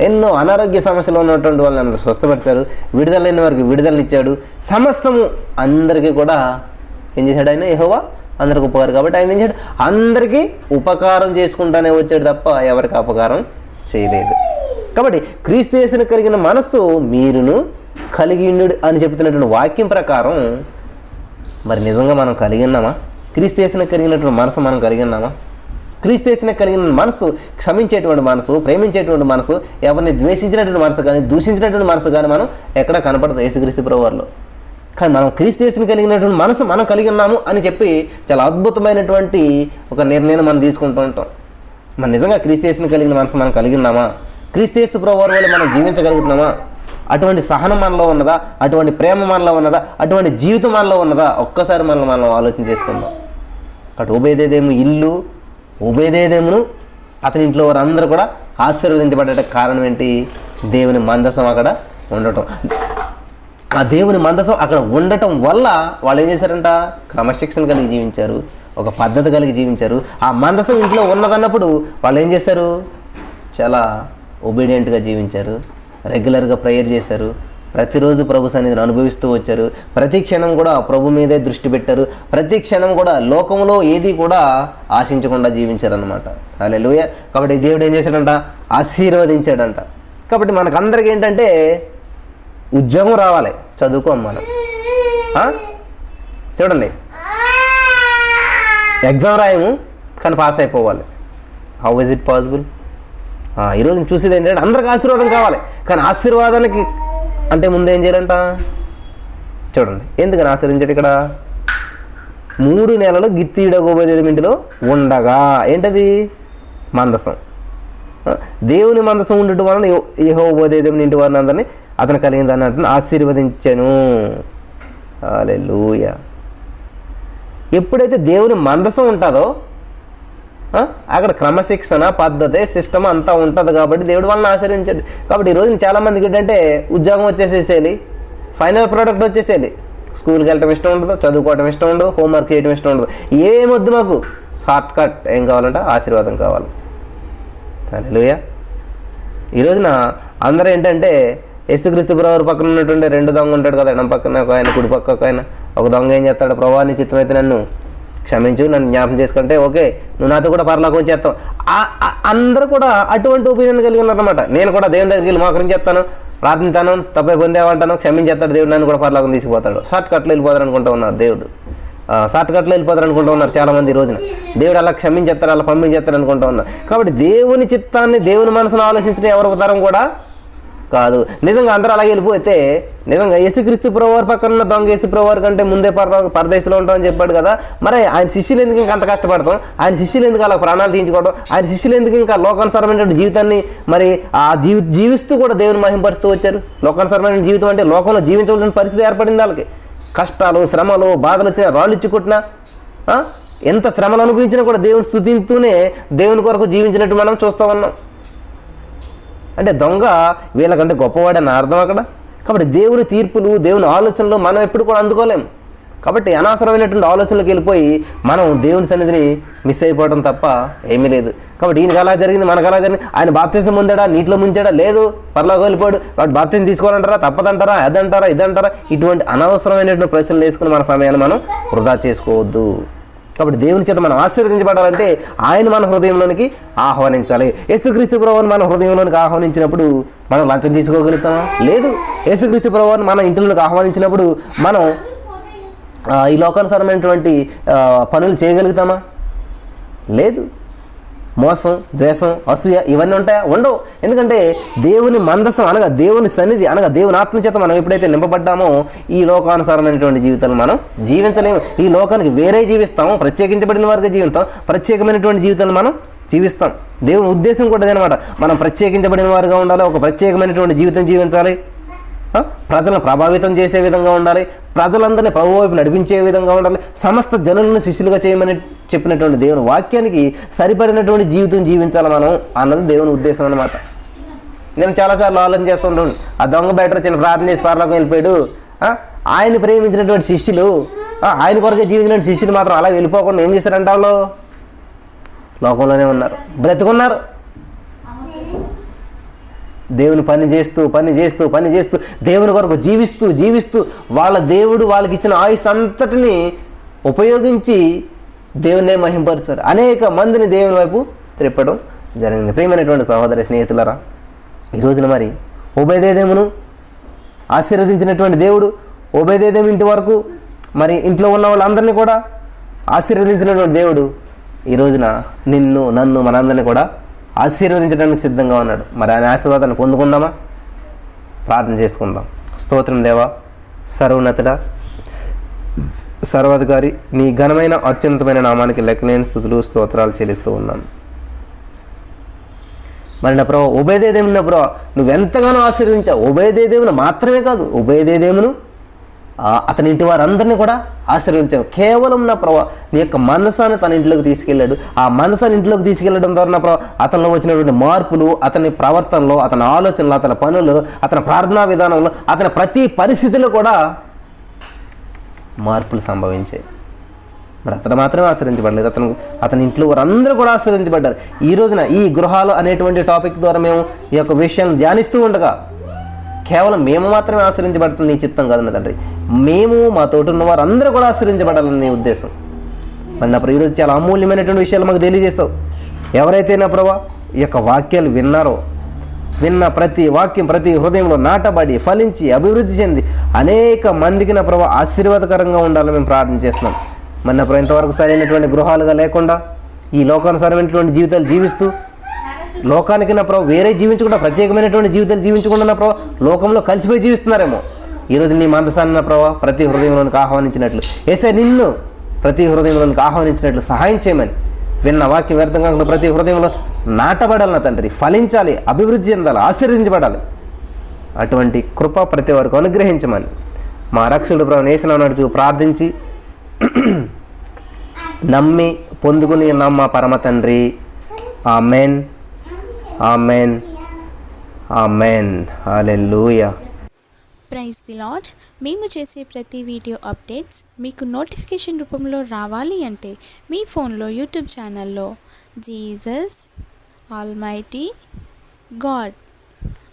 ఎన్నో అనారోగ్య సమస్యలు ఉన్నటువంటి వాళ్ళని స్వస్థపరిచారు, విడుదల లేని వారికి విడుదలనిచ్చాడు. సమస్తము అందరికీ కూడా ఏం చేశాడు ఆయన? యెహోవా అందరికి ఉపకారం. కాబట్టి ఆయన ఏం చేశాడు? అందరికీ ఉపకారం చేసుకుంటానే వచ్చాడు తప్ప ఎవరికి అపకారం చేయలేదు. కాబట్టి క్రీస్తు యేసును కలిగిన మనస్సు మీరును కలిగి ఉండు అని చెబుతున్నటువంటి వాక్యం ప్రకారం మరి నిజంగా మనం కలిగి ఉన్నామా? క్రీస్తు యేసును కలిగినటువంటి మనసు మనం కలిగి ఉన్నామా? క్రీస్తు యేసును కలిగిన మనసు క్షమించేటువంటి మనసు, ప్రేమించేటువంటి మనసు, ఎవరిని ద్వేషించినటువంటి మనసు కానీ దూషించినటువంటి మనసు కానీ మనం ఎక్కడ కనపడదు యేసుక్రీస్తు ప్రభువారిలో. కానీ మనం క్రీస్తు యేసును కలిగినటువంటి మనసు మనం కలిగి ఉన్నాము అని చెప్పి చాలా అద్భుతమైనటువంటి ఒక నిర్ణయం మనం తీసుకుంటూ ఉంటాం. మనం నిజంగా క్రీస్తు యేసును కలిగిన మనసు మనం కలిగి ఉన్నామా? క్రీస్తు యేసు ప్రభువారి వల్ల మనం జీవించగలుగుతున్నామా? అటువంటి సహనం మనలో ఉన్నదా? అటువంటి ప్రేమ మనలో ఉన్నదా? అటువంటి జీవితం మనలో ఉన్నదా? ఒక్కసారి మనం ఆలోచన చేసుకుందాం. అటు ఓబేదెదోము ఇల్లు, ఓబేదెదోమును అతని ఇంట్లో వారందరూ కూడా ఆశీర్వదించబడే కారణం ఏంటి? దేవుని మందసం అక్కడ ఉండటం. ఆ దేవుని మందసం అక్కడ ఉండటం వల్ల వాళ్ళు ఏం చేశారంట? క్రమశిక్షణ కలిగి జీవించారు, ఒక పద్ధతి కలిగి జీవించారు. ఆ మందసం ఇంట్లో ఉన్నదన్నప్పుడు వాళ్ళు ఏం చేశారు? చాలా ఒబీడియంట్గా జీవించారు, రెగ్యులర్గా ప్రేయర్ చేశారు, ప్రతిరోజు ప్రభు సన్నిధిని అనుభవిస్తూ వచ్చారు, ప్రతి క్షణం కూడా ప్రభు మీదే దృష్టి పెట్టారు, ప్రతి క్షణం కూడా లోకంలో ఏది కూడా ఆశించకుండా జీవించారనమాట. హల్లెలూయా. కాబట్టి దేవుడు ఏం చేశాడంట? ఆశీర్వదించాడంట. కాబట్టి మనకందరికీ ఏంటంటే ఉద్యోగం రావాలి, చదువుకోం మనం. చూడండి, ఎగ్జామ్ రాయము కానీ పాస్ అయిపోవాలి. How is it possible? ఈరోజు చూసేది ఏంటంటే అందరికి ఆశీర్వాదం కావాలి, కానీ ఆశీర్వాదానికి అంటే ముందు ఏం చేయాలంట? చూడండి, ఎందుకని ఆశీర్వించాడు ఇక్కడ? 3 నెలలు గిత్తీడగోబోదేదోము ఇంటిలో ఉండగా ఏంటది? మందసం. దేవుని మందసం ఉండటం వలన యెహోవా ఓబేదెదోము ఇంటి వారిని అందరినీ అతను కలిగిన దాన్ని అంటే ఆశీర్వదించాను. హల్లెలూయా. ఎప్పుడైతే దేవుని మందసం ఉంటుందో అక్కడ క్రమశిక్షణ, పద్ధతి, సిస్టమ్ అంతా ఉంటుంది. కాబట్టి దేవుడు వాళ్ళని ఆశీర్వదించాడు. కాబట్టి ఈరోజు చాలామందికి ఏంటంటే ఉద్యోగం వచ్చేసేసేయాలి, ఫైనల్ ప్రోడక్ట్ వచ్చేసేయాలి, స్కూల్కి వెళ్ళటం ఇష్టం ఉండదు, చదువుకోవటం ఇష్టం ఉండదు, హోంవర్క్ చేయడం ఇష్టం ఉండదు, ఏమొద్దు మాకు, షార్ట్ కట్ ఏం కావాలంటే ఆశీర్వాదం కావాలి. హల్లెలూయా. ఈరోజున అందరూ ఏంటంటే యేసుక్రీస్తు ప్రభువారి పక్కన ఉన్నటువంటి 2 దొంగ ఉంటాడు కదా, ఎడం పక్కన ఒక ఆయన, కుడి పక్క ఒక ఆయన. ఒక దొంగ ఏం చేస్తాడు? ప్రభువా నీ చిత్తం అయితే నన్ను క్షమించు, నన్ను జ్ఞాపకం చేసుకుంటే ఓకే, నువ్వు నాతో కూడా పరలోకం చేస్తావు. అందరూ కూడా అటువంటి ఒపీనియన్ కలిగి ఉన్నారన్నమాట. నేను కూడా దేవుని దగ్గరికి వెళ్ళి మోకరించి చేస్తాను, ప్రార్థిస్తాను, తప్పై పొందేమంటాను, క్షమించేస్తాడు దేవుడు, నన్ను కూడా పరలోకం తీసుకుపోతాడు. షార్ట్ కట్లో వెళ్ళిపోతారు అనుకుంటూ ఉన్నారు దేవుడు. షార్ట్ కట్లో వెళ్ళిపోతారు అనుకుంటూ ఉన్నారు చాలామంది ఈ రోజున. దేవుడు అలా క్షమించేస్తారు, అలా పంపించేస్తారు అనుకుంటూ ఉన్నారు. కాబట్టి దేవుని చిత్తాన్ని, దేవుని మనసును ఆలోచించడం ఎవరి తరం కూడా కాదు. నిజంగా అందరూ అలాగే వెళ్ళిపోతే నిజంగా యేసుక్రీస్తు ప్రభువారి పక్కన ఉన్న దొంగ యేసు ప్రభువారి కంటే ముందే పరదేశంలో ఉంటామని చెప్పాడు కదా. మరి ఆయన శిష్యులు ఎందుకు ఇంకా అంత కష్టపడతాం? ఆయన శిష్యులు ఎందుకు అలా ప్రాణాలు తీయించుకోవడం? ఆయన శిష్యులు ఎందుకు ఇంకా లోకానుసారమైన జీవితాన్ని మరి ఆ జీవిస్తూ కూడా దేవుని మహింపరుస్తూ వచ్చారు? లోకానుసారమైన జీవితం అంటే లోకంలో జీవించవలసిన పరిస్థితి ఏర్పడింది వాళ్ళకి. కష్టాలు, శ్రమలు, బాధలు వచ్చినా, రాళ్ళు ఇచ్చి కొట్టినా, ఎంత శ్రమలు అనుభవించినా కూడా దేవుని స్తుతిస్తూనే దేవుని కొరకు జీవించినట్టు మనం చూస్తూ ఉన్నాం. అంటే దొంగ వీళ్ళకంటే గొప్పవాడని అర్థం అక్కడ. కాబట్టి దేవుని తీర్పులు, దేవుని ఆలోచనలు మనం ఎప్పుడు కూడా అందుకోలేము. కాబట్టి అనవసరమైనటువంటి ఆలోచనలకు వెళ్ళిపోయి మనం దేవుని సన్నిధిని మిస్ అయిపోవడం తప్ప ఏమీ లేదు. కాబట్టి ఈయనకి అలా జరిగింది, మనకు అలా జరిగింది. ఆయన బాప్తిజం పొందాడా, నీటిలో ముంచాడా? లేదు, పరలోకం వెళ్ళిపోయాడు. కాబట్టి బాప్తిజం తీసుకోవాలంటారా, తప్పదంటారా, అదంటారా, ఇదంటారా? ఇటువంటి అనవసరమైనటువంటి ప్రశ్నలు వేసుకుని మన సమయాన్ని మనం వృధా చేసుకోవద్దు. కాబట్టి దేవుని చేత మనం ఆశీర్వదించబడాలంటే ఆయన మన హృదయంలోనికి ఆహ్వానించాలి. యేసుక్రీస్తు ప్రభువుని మన హృదయంలోనికి ఆహ్వానించినప్పుడు మనం లంచం తీసుకోగలుగుతామా? లేదు. యేసుక్రీస్తు ప్రభువుని మన ఇంటిలోకి ఆహ్వానించినప్పుడు మనం ఈ లోకానుసారమైనటువంటి పనులు చేయగలుగుతామా? లేదు. మోసం, ద్వేషం, అసూయ ఇవన్నీ ఉంటాయా? ఉండవు. ఎందుకంటే దేవుని మందసం అనగా దేవుని సన్నిధి అనగా దేవుని ఆత్మచేత మనం ఎప్పుడైతే నింపబడ్డామో ఈ లోకానుసారమైనటువంటి జీవితాలు మనం జీవించలేము. ఈ లోకానికి వేరే జీవిస్తాము, ప్రత్యేకించబడిన వారికి జీవిస్తాం, ప్రత్యేకమైనటువంటి జీవితాలు మనం జీవిస్తాం. దేవుని ఉద్దేశం కూడా అదనమాట. మనం ప్రత్యేకించబడిన వారుగా ఉండాలి, ఒక ప్రత్యేకమైనటువంటి జీవితం జీవించాలి, ప్రజలను ప్రభావితం చేసే విధంగా ఉండాలి, ప్రజలందరినీ ప్రభు వైపు నడిపించే విధంగా ఉండాలి, సమస్త జనులను శిష్యులుగా చేయమని చెప్పినటువంటి దేవుని వాక్యానికి సరిపడినటువంటి జీవితం జీవించాలి మనం అన్నది దేవుని ఉద్దేశం అన్నమాట. నేను చాలాసార్లు ఆలోచన చేస్తుంటాను, ఆ దొంగ బయట చిన్న ప్రార్థన చేసి పరలోకం వెళ్ళిపోయాడు. ఆయన ప్రేమించినటువంటి శిష్యులు, ఆయన కొరకే జీవించినటువంటి శిష్యులు మాత్రం అలా వెళ్ళిపోకుండా ఏం చేశారంటే వాళ్ళు లోకంలోనే ఉన్నారు, బ్రతుకున్నారు. దేవుని పని చేస్తూ దేవుని కొరకు జీవిస్తూ వాళ్ళ దేవుడు వాళ్ళకి ఇచ్చిన ఆయుష్ అంతటిని ఉపయోగించి దేవునే మహింపరుస్తారు. అనేక మందిని దేవుని వైపు త్రిప్పడం జరిగింది. ప్రియమైనటువంటి సహోదరి స్నేహితులరా, ఈ రోజున మరి ఓబేదేదోమును ఆశీర్వదించినటువంటి దేవుడు ఓబేదేదోము ఇంటి వరకు మరి ఇంట్లో ఉన్న వాళ్ళందరినీ కూడా ఆశీర్వదించినటువంటి దేవుడు ఈ రోజున నిన్ను, నన్ను, మనందరినీ కూడా ఆశీర్వదించడానికి సిద్ధంగా ఉన్నాడు. మరి ఆయన ఆశీర్వాదాన్ని పొందుకుందామా? ప్రార్థన చేసుకుందాం. స్తోత్రం దేవా, సర్వోన్నతుడా, సర్వాధికారి, నీ ఘనమైన అత్యున్నతమైన నామానికి లెక్కలేని స్తుతులు స్తోత్రాలు చెల్లిస్తూ ఉన్నాను. మరి నా ప్రభావ ఓబేదేదోమును ప్రభావ నువ్వెంతగానో ఆశీర్వదించావు. ఓబేదేదోమును మాత్రమే కాదు, ఓబేదేదోమును అతని ఇంటి వారందరినీ కూడా ఆశీర్వదించావు. కేవలం నా ప్రభావ నీ యొక్క మనసాన్ని తన ఇంట్లోకి తీసుకెళ్ళాడు. ఆ మనసాన్ని ఇంట్లోకి తీసుకెళ్ళడం ద్వారా నా ప్రభావ అతనిలో వచ్చినటువంటి మార్పులు, అతని ప్రవర్తనలో, అతని ఆలోచనలో, అతని పనుల్లో, అతని ప్రార్థనా విధానంలో, అతని ప్రతి పరిస్థితిలో కూడా మార్పులు సంభవించాయి. మరి అతను మాత్రమే ఆశ్రయించబడలేదు, అతని ఇంట్లో వారందరూ కూడా ఆశ్రయించబడ్డారు. ఈ రోజున ఈ గృహాలు అనేటువంటి టాపిక్ ద్వారా మేము ఈ యొక్క విషయాన్ని ధ్యానిస్తూ ఉండగా కేవలం మేము మాత్రమే ఆశ్రయించబడటం నీ చిత్తం కాదు తండ్రి, మేము మా తోటి ఉన్న వారు అందరూ కూడా ఆశ్రయించబడాలని నీ ఉద్దేశం. మరి నా ప్రభు ఈరోజు చాలా అమూల్యమైనటువంటి విషయాలు మాకు తెలియజేస్తావు. ఎవరైతే నా ప్రభా ఈ యొక్క వాక్యాలు విన్నారో, విన్న ప్రతి వాక్యం ప్రతి హృదయంలో నాటబడి ఫలించి అభివృద్ధి చెంది అనేక మందికి నా ప్రభా ఆశీర్వాదకరంగా ఉండాలని మేము ప్రార్థన చేస్తున్నాం. మరి నా ప్రభు ఇంతవరకు సరైనటువంటి గృహాలుగా లేకుండా ఈ లోకానుసారమైనటువంటి జీవితాలు జీవిస్తూ లోకానికి నా ప్రభు వేరే జీవించకుండా ప్రత్యేకమైనటువంటి జీవితాలు జీవించకుండా నా ప్రభు లోకంలో కలిసిపోయి జీవిస్తున్నారేమో. ఈరోజు నీ మందసాన్ని నా ప్రభు ప్రతి హృదయంలోనికి ఆహ్వానించినట్లు, యేసయ్య నిన్ను ప్రతి హృదయంలోనికి ఆహ్వానించినట్లు సహాయం చేయమని, విన్న వాక్యం వ్యర్థం కాకుండా ప్రతి హృదయంలో నాటబడాలి నా తండ్రి, ఫలించాలి, అభివృద్ధి చెందాలి, ఆశీర్వదించబడాలి. అటువంటి కృప ప్రతి వరకు అనుగ్రహించమని మా రక్షకుడు ప్రభు యేసు నామమున నడుచు ప్రార్థించి నమ్మి పొందుకుని నమ్మ పరమ తండ్రి. Amen, amen, amen. Hallelujah. Praise the lord. మేము చేసే ప్రతి వీడియో అప్డేట్స్ మీకు నోటిఫికేషన్ రూపంలో రావాలి అంటే మీ ఫోన్లో యూట్యూబ్ ఛానల్లో జీసస్ ఆల్మైటీ గాడ్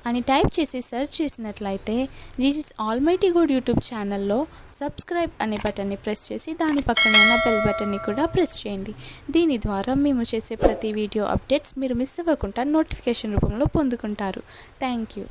అని టైప్ చేసి సెర్చ్ చేసినట్లయితే జీసస్ ఆల్మైటీ గాడ్ యూట్యూబ్ ఛానల్లో సబ్స్క్రైబ్ అనే బటన్ని ప్రెస్ చేసి దాని పక్కన ఉన్న బెల్ బటన్ని కూడా ప్రెస్ చేయండి. దీని ద్వారా మేము చేసే ప్రతి వీడియో అప్డేట్స్ మీరు మిస్ అవ్వకుండా నోటిఫికేషన్ రూపంలో పొందుకుంటారు. Thank you.